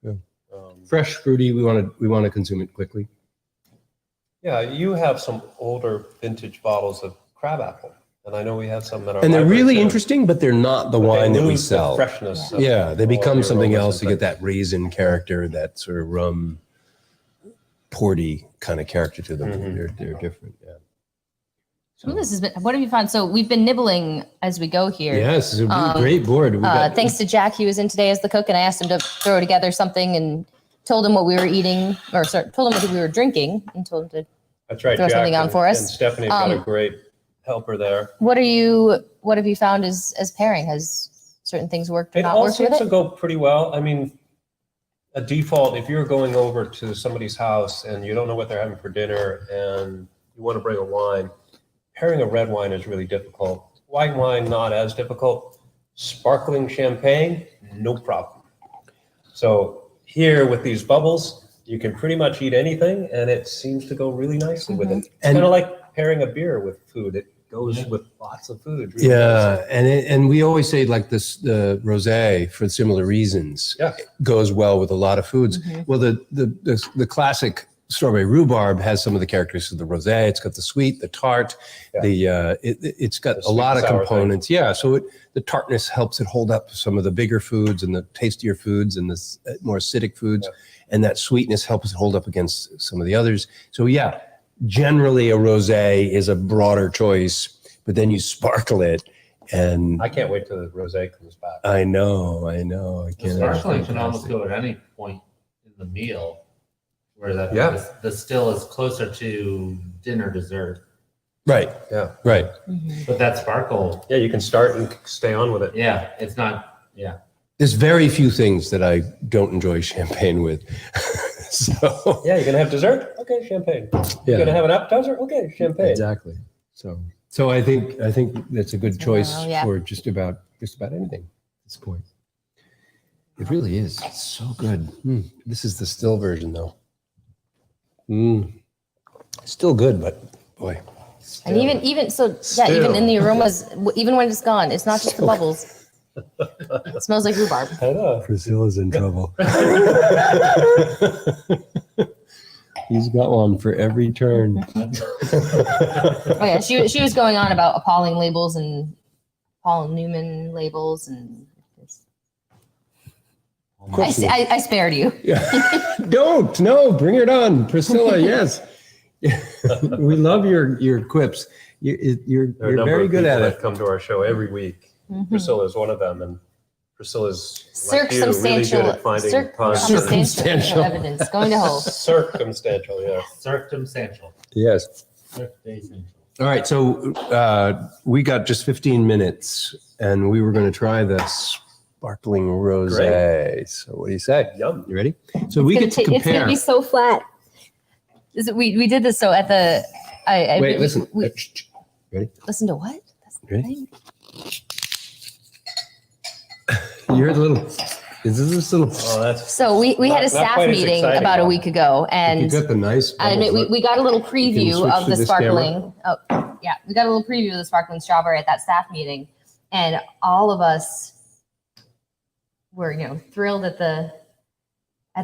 Yeah. Um, Fresh, fruity. We want to consume it quickly. Yeah, you have some older vintage bottles of crabapple, and I know we have some that are. And they're really interesting, but they're not the wine that we sell. Freshness. Yeah, they become the something aromas else to and get that raisin character, that sort of rum, porty kind of character to them. Mhm. They're different. Yeah. So this has been. What have you found? So we've been nibbling as we go here. Yes, it's a great board. We got, Thanks to Jack, he was in today as the cook, and I asked him to throw together something and told him what we were eating, or sorry, told him what we were drinking, and told him to. That's right. throw Jack something on and- for us. And Stephanie's got a Um, great helper there. What have you found as pairing? Has certain things worked or It not all worked with seems to it? go pretty well. I mean, a default, if you're going over to somebody's house and you don't know what they're having for dinner and you want to bring a wine, pairing a red wine is really difficult White wine, not as difficult. Sparkling champagne, no problem. So here with these bubbles, you can pretty much eat anything, and it seems to go really nicely with it. It's And- kind of like pairing a beer with food. It goes with lots of food. Really Yeah, and we always say like this, the rosé for similar reasons. Yeah. Goes well with a lot of foods. Well, the classic strawberry rhubarb has some of the characteristics of the rosé. It's got the sweet, the tart, it's got The a sweet lot and of sour components. Yeah, so the tartness helps it hold up to some of the bigger foods and the tastier foods and the more acidic foods, and that sweetness helps it hold up against some of the others. So yeah, generally a rosé is a broader choice, but then you sparkle it, and I can't wait till the rosé comes back. I know. I can't. Sparkling can almost go at any point in the meal, where the still is closer to dinner dessert. Right. Yeah. Right. But that sparkle, Yeah, you can start and stay on with it. it's not, There's very few things that I don't enjoy champagne with. So Yeah, you're gonna have dessert? Okay, champagne. You're gonna have an appetizer? Okay, champagne. exactly. So I think that's a good choice Well, yeah. for just about anything at this point. It really is. It's so good. This is the still version though. Still good, but boy. And even so, yeah, even in the aromas, even when it's gone, it's not just the bubbles. It smells like rhubarb. I know. Priscilla's in trouble. He's got one for every turn. Oh yeah, she was going on about appalling labels and Paul Newman labels, and I spared you. Yeah. No, bring it on, Priscilla. Yes. We love your quips. You're There are a number very of good people at that it. come to our show every week. Priscilla is one of them, and Priscilla's like you, really Circumstantial, good at finding puns. circumstantial evidence going to hold. Circumstantial, yeah. circumstantial. Yes. Circumstantial. All right. So we got just 15 minutes, and we were going to try the sparkling rosé. So what do you say? Yum. You ready? So we get to It's gonna compare. be so flat. We did this so at the. Wait, listen. Ready? Listen to what? That's the Ready? thing. You heard the little. Is this little? Oh, that's So we had a Not staff quite as meeting exciting, about a though. week ago, You and got the nice. I bubbles, mean, look. we got a little preview switch of to the this sparkling. Oh, yeah, we got a little preview of the sparkling strawberry at that staff meeting, and all of us were, thrilled at the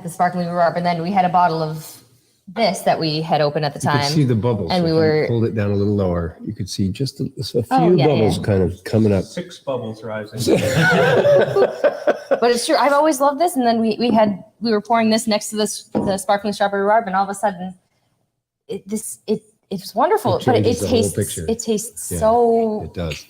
sparkling rhubarb. And then we had a bottle of this that we had opened at the You could time. see the bubbles. and we If you were- pulled it down a little lower. You could see just a few yeah, bubbles yeah. kind of coming up. 6 bubbles rising. But it's true. I've always loved this. And then we were pouring this next to the sparkling strawberry rhubarb, and all of a sudden, it's wonderful. It But it changes the whole tastes picture. tastes Yeah. so It does.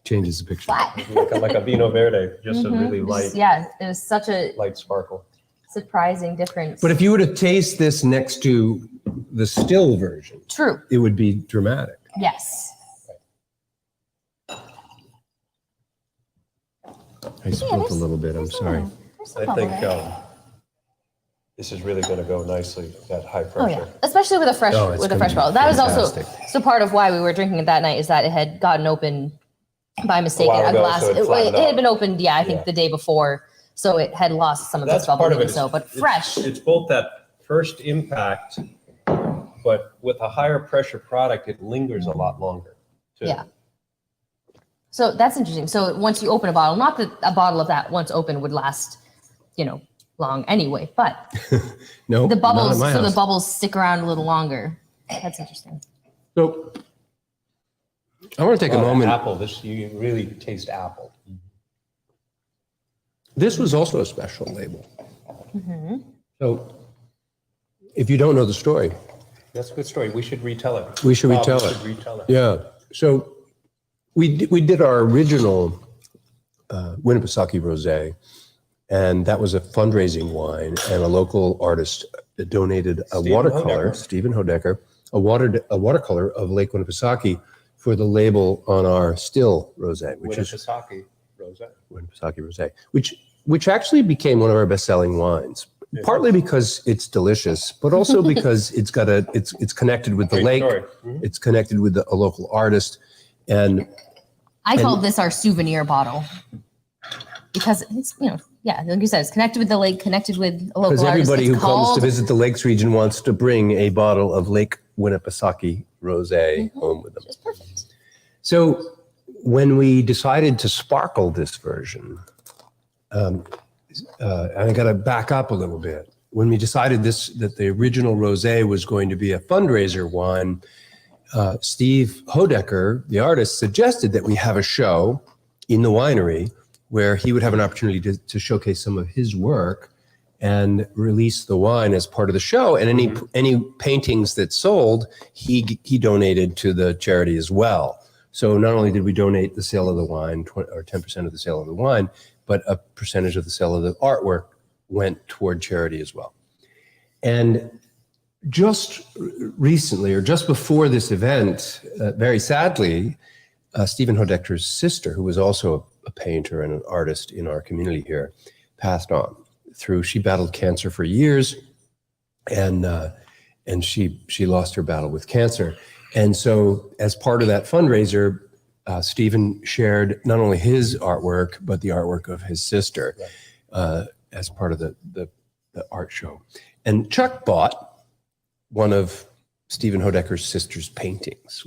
Changes the picture. flat. like a Vino Verde, just a really light, Yeah, it was such a light sparkle. surprising difference. But if you were to taste this next to the still version, True. it would be dramatic. Yes. I spilled a little bit. I'm sorry. I think this is really going to go nicely at high Oh pressure. yeah, especially with a fresh Oh, it's with a gonna fresh be bottle. That was also fantastic. so part of why we were drinking it that night is that it had gotten open by mistake while in a ago, glass. so it It flattened had out. been opened, I think Yeah. the day before, so it had lost some of That's its part bubble. of it. So, but fresh. It's both that first impact, but with a higher pressure product, it lingers a lot longer. Too. Yeah. So that's interesting. So once you open a bottle, not that a bottle of that once open would last, long anyway, but No, the not bubbles, at my so the house. bubbles stick around a little longer. That's interesting. So I want to take a moment. Apple. This you really taste apple. This was also a special label. Mm-hmm. So if you don't know the story, That's a good story. We should retell it. we should Bob, retell we it. should retell it. Yeah. So we did our original Winnipesaukee Rosé, and that was a fundraising wine, and a local artist donated a Stephen watercolor, Hodecker. Stephen Hodecker, a watercolor of Lake Winnipesaukee for the label on our still rosé, which is Winnipesaukee rosé. Winnipesaukee Rosé, which actually became one of our best-selling wines. Yeah. Partly because it's delicious, but also because it's connected with the Great lake. story. Mhm. It's connected with a local artist, and I call this our souvenir bottle because it's, like you said, it's connected with the lake, connected with a local Because artist. everybody It's who comes to called- visit the Lakes region wants to bring a bottle of Lake Winnipesaukee Rosé home with them. Just perfect. So when we decided to sparkle this version, and I got to back up a little bit. When we decided that the original rosé was going to be a fundraiser wine, Steve Hodecker, the artist, suggested that we have a show in the winery where he would have an opportunity to showcase some of his work and release the wine as part of the show. And any paintings that sold, he donated to the charity as well. So not only did we donate the sale of the wine, or 10% of the sale of the wine, but a percentage of the sale of the artwork went toward charity as well. And just recently, or just before this event, very sadly, Stephen Hodecker's sister, who was also a painter and an artist in our community here, passed on. She battled cancer for years, and she lost her battle with cancer. And so as part of that fundraiser, Stephen shared not only his artwork, but the artwork of his sister as part of the art show. And Chuck bought one of Stephen Hodecker's sister's paintings.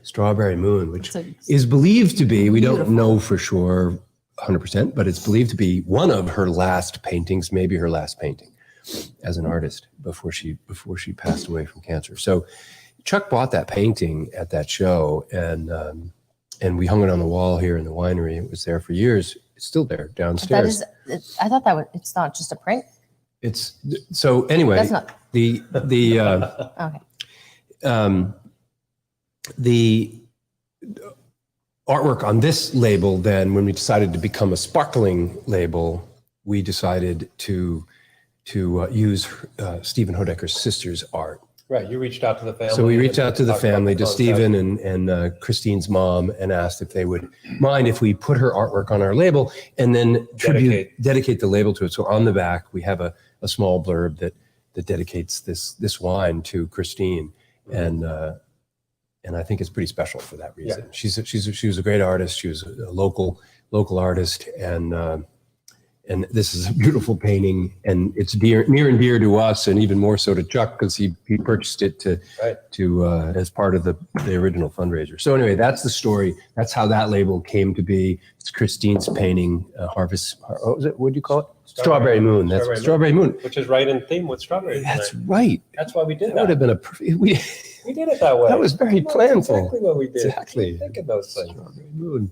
Strawberry Moon, which is believed to be, we don't know for sure 100%, but it's believed to be one of her last paintings, maybe her last painting as an artist before she passed away from cancer. So Chuck bought that painting at that show, and we hung it on the wall here in the winery. It was there for years. It's still there downstairs. I thought it's not just a print. It's so anyway. That's not the okay. The artwork on this label, then, when we decided to become a sparkling label, we decided to use Stephen Hodecker's sister's art. Right, you reached out to the family. So we reached out to the family, to concept. Stephen and Christine's mom, and asked if they would mind if we put her artwork on our label and then dedicate the label to it. So on the back, we have a small blurb that dedicates this wine to Christine, and I think it's pretty special for that reason. Yeah. She was a great artist. She was a local artist, and this is a beautiful painting, and it's near and dear to us, and even more so to Chuck, because he purchased it to as part of the original fundraiser. So anyway, that's the story. That's how that label came to be. It's Christine's painting, Harvest. What was it? What do you call it? Strawberry Moon. That's Strawberry Moon, which is right in theme with strawberry. That's right. That's why we did that. That would have been we did it that way. That was very planful. Exactly what we did. Exactly. Think of those things. Strawberry Moon.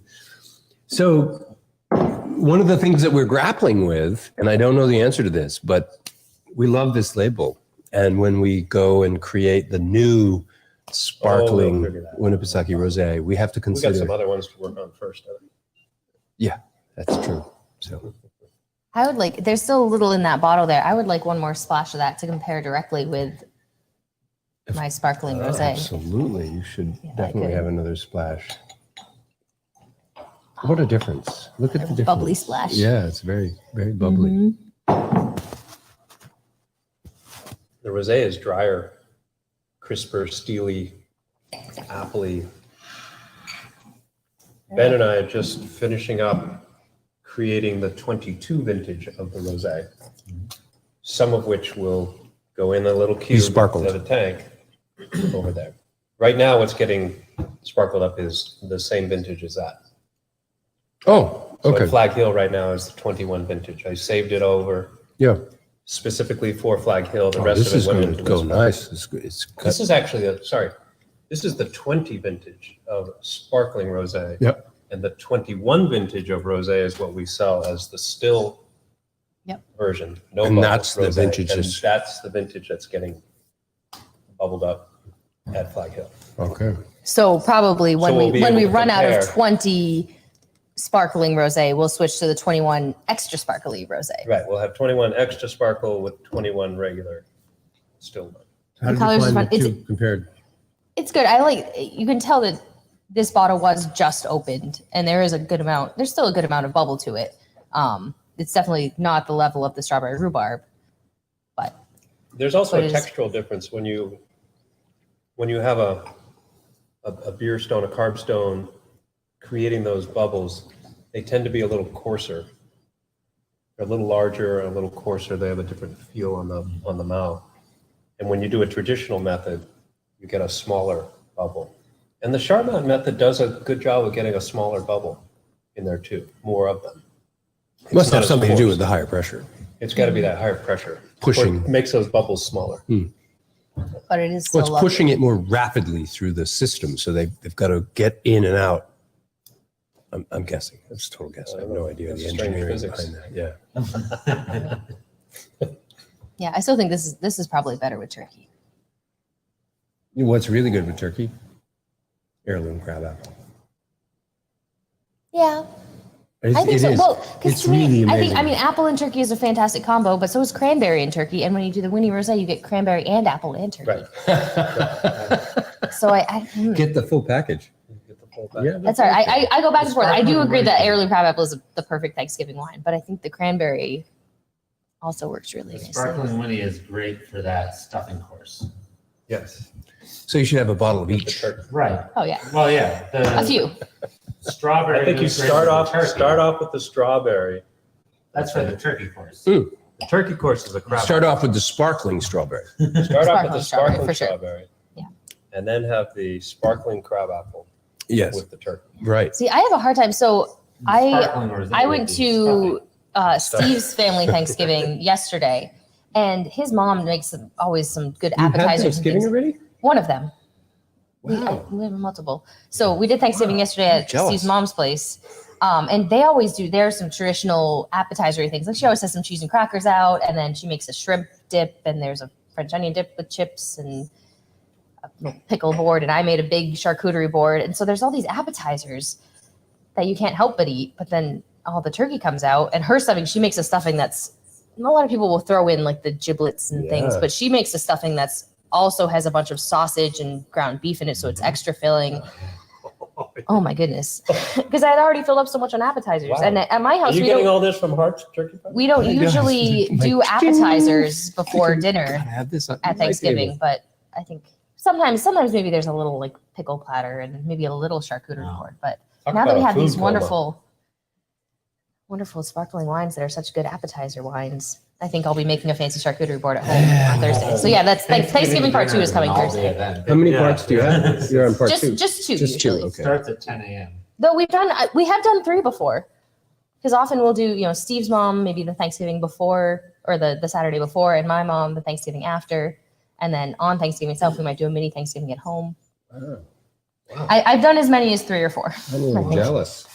So one of the things that we're grappling with, and I don't know the answer to this, but we love this label. And when we go and create the new sparkling Winnipesaukee Rosé, we have to consider. We got some other ones to work on first. Yeah, that's true. So I would like, there's still a little in that bottle there. I would like one more splash of that to compare directly with my sparkling rosé. Absolutely. You should definitely have another splash. What a difference. Look at the difference. Bubbly splash. Yeah, it's very, very bubbly. Mm-hmm. The rosé is drier, crisper, steely, appley. Ben and I are just finishing up creating the 22 vintage of the rosé, some of which will go in a little cube of a tank over there. Right now, what's getting sparkled up is the same vintage as that. Oh, okay. So Flag Hill right now is the 21 vintage. I saved it over specifically for Flag Hill. The rest of it went into go nice. This is actually this is the 20 vintage of sparkling rosé. Yep. And the 21 vintage of rosé is what we sell as the still version. No and bubble that's rosé. the vintage. And that's the vintage that's getting bubbled up at Flag Hill. Okay. So probably when we run out of 20 sparkling rosé, we'll switch to the 21 extra sparkly rosé. Right. We'll have 21 extra sparkle with 21 regular still. How did you find the two compared? It's good. You can tell that this bottle was just opened, and there's still a good amount of bubble to it. It's definitely not the level of the strawberry rhubarb, but there's also a textural difference when you have a beer stone, a carb stone creating those bubbles, they tend to be a little coarser. They're a little larger, a little coarser. They have a different feel on the mouth. And when you do a traditional method, you get a smaller bubble. And the Charmat method does a good job of getting a smaller bubble in there too, more of them. It must have something to do with the higher pressure. It's got to be that higher pressure. Pushing. Or it makes those bubbles smaller. But it is Well, still it's pushing it more rapidly through the system, so they've got to get in and out. I'm guessing. It's total guess. I have no idea the That's strange engineering physics. behind that. Yeah. Yeah, I still think this is probably better with turkey. You know what's really good with turkey? Heirloom crab apple. Yeah. It I think so. is. Well, because It's to me, really I amazing. mean, apple and turkey is a fantastic combo, but so is cranberry and turkey. And when you do the Winnie Rosé, you get cranberry and apple and turkey. Right. So Get the full package. Get the full back. Yeah. that's all right. I go back and forth. I do sparkling agree that wine. heirloom crab apple is the perfect Thanksgiving wine, but I think the cranberry also works really The nicely. sparkling Winnie is great for that stuffing course. Yes. So you should have a bottle of The each. turkey. Right. Oh yeah, Well, yeah. a few. Strawberry. I think you goes great start with off the turkey. with the strawberry. That's for the turkey course. Mm. The turkey course is a crab. Start off with the sparkling strawberry. Start off with the Sparkling strawberry, sparkling for sure. strawberry. Yeah. And then have the sparkling crab apple Yes. with the turkey. Right. See, I have a hard time. So Sparkling rosé I would went be to stuffing. Steve's family Thanksgiving yesterday, and his mom makes always some good You had appetizers. and Thanksgiving things. already? One of them. Wow. We have multiple. So we did Thanksgiving yesterday at jealous. Steve's mom's place. And they always do, there's some traditional appetizer things. Like she always has some cheese and crackers out, and then she makes a shrimp dip, and there's a French onion dip with chips and a little pickle board. And I made a big charcuterie board. And so there's all these appetizers that you can't help but eat. But then all the turkey comes out, and her stuffing, she makes a stuffing that's, a lot of people will throw in like the giblets and things, Yeah. but she makes a stuffing that's also has a bunch of sausage and ground beef in it, so it's extra filling. Oh my goodness. Because I had already filled up so much on appetizers. Wow. And at my Are house, you we getting don't, all this from Hart's Turkey Farm? we don't Oh my usually gosh. do Like, appetizers before dinner Gotta have this on at my Thanksgiving, table. but I think sometimes maybe there's a little like pickle platter and maybe a little charcuterie Wow. board. But Talk now that about we a have these food coma. wonderful sparkling wines that are such good appetizer wines, I think I'll be making a fancy charcuterie board at home on Thursday. So yeah, that's Thanksgiving part 2 is coming All day Thursday. event. How many Yeah. parts do you have? You're on part two. Just two Just two, usually. okay. Starts at 10 a.m. Though we have done 3 before, because often we'll do Steve's mom maybe the Thanksgiving before or the Saturday before, and my mom the Thanksgiving after, and then on Thanksgiving itself we might do a mini Thanksgiving at home. Oh, I've done as many as 3 or 4. I'm a little jealous.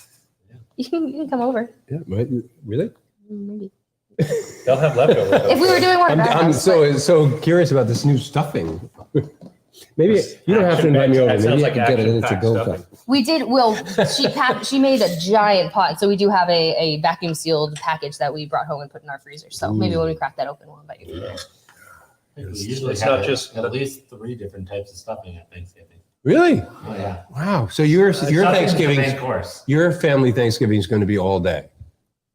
You can come over. Yeah, really? Maybe. They'll have leftovers. If we were doing one, at our I'm house, so curious about this new stuffing. Maybe you don't have to invite me over. That Maybe sounds I like can get it into action-packed go stuffing. time. we did. Well, she made a giant pot, so we do have a vacuum sealed package that we brought home and put in our freezer. So maybe when we crack that open, we'll invite you. We usually It's have not just- at least 3 different types of stuffing at Thanksgiving. Really? Oh yeah. Wow. So your Stuffing's the Thanksgiving, main course. your family Thanksgiving is going to be all day,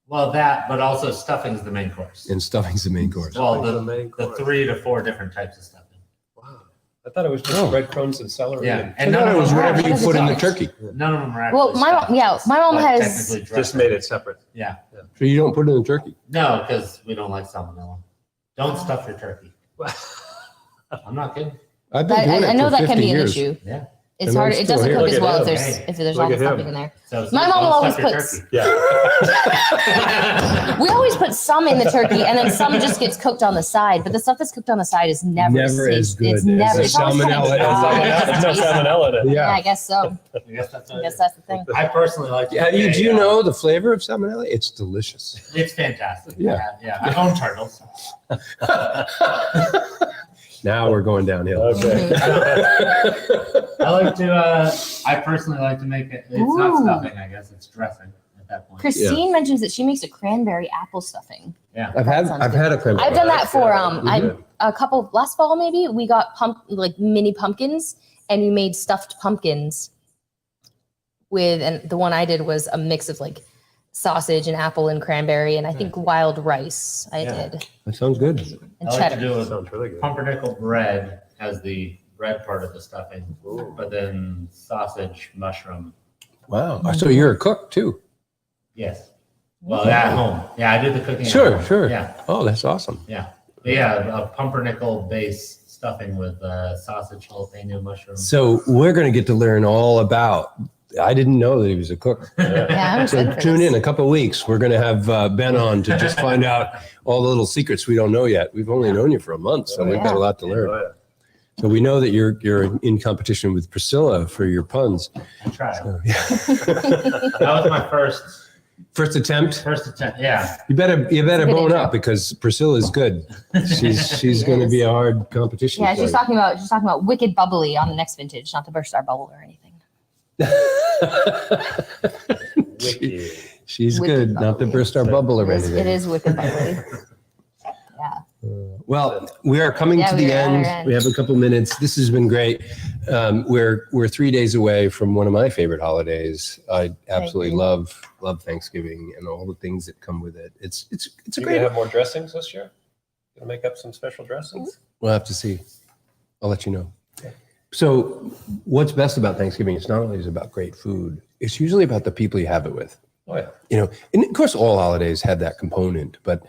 Well, that, but also stuffing's the main course. and stuffing's the main course. Well, Stuffing's the, the main the course. 3 to 4 different types of stuffing. Wow. I thought it was just Oh. breadcrumbs and celery. Yeah, and and I none thought of it was them are whatever you actually put in the stuffed. turkey. None of them are Well, actually my mom- stuffed. yeah, It's my mom like has technically just dressed made up. it separate. Yeah. So you don't put it in the turkey. No, because we don't like salmonella. Don't stuff your turkey. I'm not kidding. I've been doing I it know for that 50 can be an years. issue. Yeah. It's And I'm hard. It still doesn't here. cook Look as at well him. if there's Look all the at him. stuffing in there. So My don't mom will always stuff your put- turkey. Yeah. We always put some in the turkey, and then some just gets cooked on the side. But the stuff that's cooked on the side is never As good It's as never. the It's always kinda salmonella. dry. There's no salmonella in it. Yeah, Yeah. I guess so. I guess that's, I guess that's the thing. I personally like to Yeah, make do you know the flavor of salmonella? It's delicious. It's fantastic. Yeah. Yeah. I own turtles. Now we're going downhill. Okay. I like to, I personally like to make it, it's not Ooh. stuffing, I guess, it's dressing at that point. Christine mentions that she makes a cranberry apple stuffing. Yeah. I've sounds had good. a cranberry. I've done that for Yeah. I'm a couple last fall maybe. We got like mini pumpkins, and we made stuffed pumpkins with, and the one I did was a mix of like sausage and apple and cranberry, and I think wild rice I Yeah. did, That sounds good. and I like cheddar. to do a Sounds really good. pumpernickel bread as the bread part of the stuffing, but then sausage, mushroom, Wow. So you're a cook too? Yes. Well, at home. Yeah, I did the cooking. Sure, at home. sure. Yeah, Oh, that's awesome. yeah. A pumpernickel base stuffing with sausage, jalapeno, mushrooms. So we're going to get to learn all about. I didn't know that he was a cook. Yeah, I'm So excited for tune this. in a couple of weeks. We're going to have Ben on to just find out all the little secrets we don't know yet. We've only known you for a month, so we've got a lot to learn. So we know that you're in competition with Priscilla for your puns. I tried. So, yeah. That was my First attempt. Yeah. You better Good bone intro. up because Priscilla's good. She's going to be a hard competition. Yeah, for she's you. talking about wicked bubbly on the next vintage, not to burst our bubble or anything. She's Wicked good, not to bubbly. burst our bubble or It anything. is wicked bubbly. Yeah. Well, we are coming to we the are at our end. end. We have a couple minutes. This has been great. We're 3 days away from one of my favorite holidays. I absolutely agree. love Thanksgiving and all the things that come with it. It's a You great. gonna have more dressings this year? Gonna make up some special dressings? We'll have to see. I'll let you know. So, what's best about Thanksgiving? It's not always about great food. It's usually about the people you have it with. Oh yeah. You know, and of course, all holidays have that component, but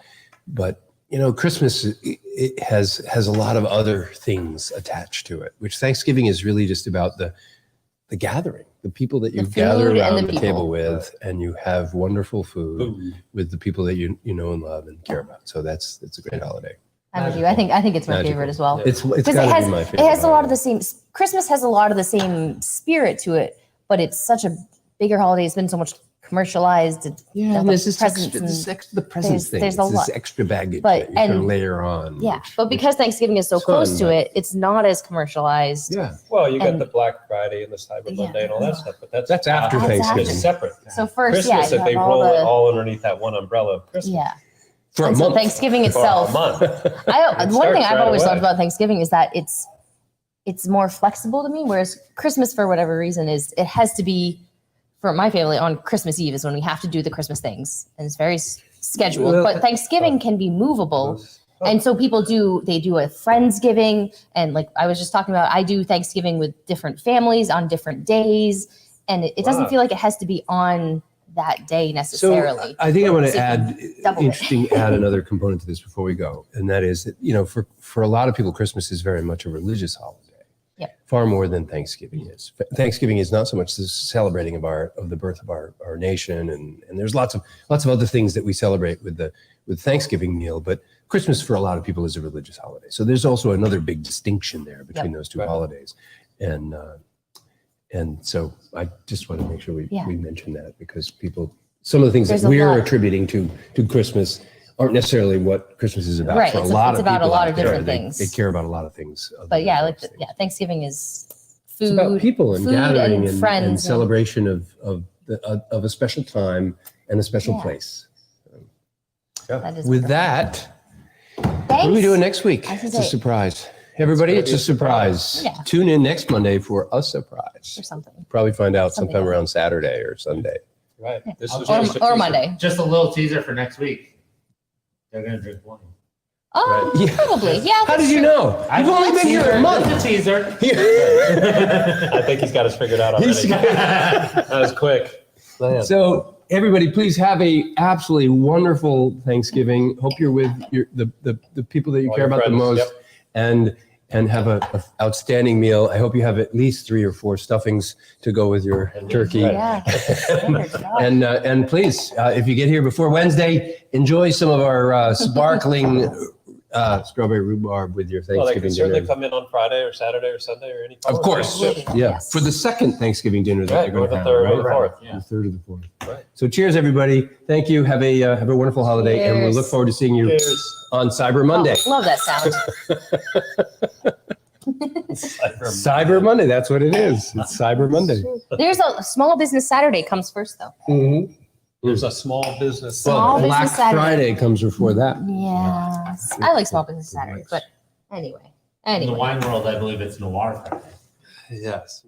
you know, Christmas it has a lot of other things attached to it. Which Thanksgiving is really just about the gathering, the people that you The gather food and around the the people. table with, and you have wonderful food with the people that you know and love and care about. So that's a great holiday. I'm with you. I think it's my Magical. favorite as well. It's Because got to be my favorite. it has a lot of holiday. the same. Christmas has a lot of the same spirit to it, but it's such a bigger holiday. It's been so much commercialized. Yeah, the and there's this presents extra, and the presents thing. there's It's a this lot. extra baggage But- that you can and- layer on. Yeah, which- but because Thanksgiving is so it's close fun, to but- it, it's not as commercialized. yeah, Well, you got And- the Black Friday and the Cyber Yeah. Monday and all that stuff, but that's after That's Thanksgiving. after. separate. So first, Christmas, yeah, if they you have roll it all all underneath that one umbrella of the Christmas. yeah. For a And so month. Thanksgiving For itself. a month. One thing starts I've right always away. loved about Thanksgiving is that it's more flexible to me, whereas Christmas, for whatever reason, it has to be for my family on Christmas Eve is when we have to do the Christmas things, and it's very scheduled. Well, but Thanksgiving can be movable, and so people do a Friendsgiving, and like I was just talking about, I do Thanksgiving with different families on different days, and it doesn't Wow. feel like it has to be on that day So necessarily. I think I want So to you add double it. add another component to this before we go, and that is that for a lot of people, Christmas is very much a religious holiday. Yep. Far more than Thanksgiving is. Thanksgiving is not so much the celebrating of the birth of our nation, and there's lots of other things that we celebrate with Thanksgiving meal, but Christmas for a lot of people is a religious holiday. So there's also another big distinction there between those two Right. holidays, and so I just want to make sure we mention that, because some of the things There's that a we're lot. attributing to Christmas aren't necessarily what Christmas is about. Right, For a it's lot it's of about a people lot out of there, different they- things. They care about a lot of things. other But yeah, than like those things. Thanksgiving is food, It's about people and food gathering and friends and- celebration of a special time and a special Yeah. place. That is With wonderful. that, Thanks. what are we doing next week? I was It's gonna a say- surprise. Everybody, gonna it's be a a surprise. surprise. Yeah. Tune in next Monday for a surprise. or something. Probably find out Something sometime else. around Saturday or Sunday. Right. This is Or, just a or teaser. Monday. Just a little teaser for next week. They're gonna drink wine. Oh, Right. Yeah. probably. Yeah. How that's did you true. know? You've only been here a month. Just a teaser. I think he's got us figured out already. That was quick. Man. So everybody, please have a absolutely wonderful Thanksgiving. Hope you're with the people that you All care your about the friends, most, yep. and have a outstanding meal. I hope you have at least 3 or 4 stuffings to go with your turkey. Yeah. Standard stuff. And please, if you get here before Wednesday, enjoy some of our sparkling strawberry rhubarb with your Well, they Thanksgiving can certainly dinner. come in on Friday or Saturday or Sunday or any. Of following course, day. yeah. Yes. For the second Thanksgiving dinner that Right, they're going or to the have, third or right? the fourth. Yeah. The third or the fourth. Right. So cheers, everybody. Thank you. Have a wonderful holiday, and we Cheers. look forward to seeing you Cheers. on Cyber Monday. Oh, love that sound. Cyber Monday. That's what it is. It's Cyber Monday. There's a small business Saturday comes first though. Mm-hmm. There's a small business. Small Well, Black Business Saturday. Friday comes before that. Yeah. I like small business Saturday, but anyway. In the Anyway. wine world, I believe it's Noir Friday. Yes.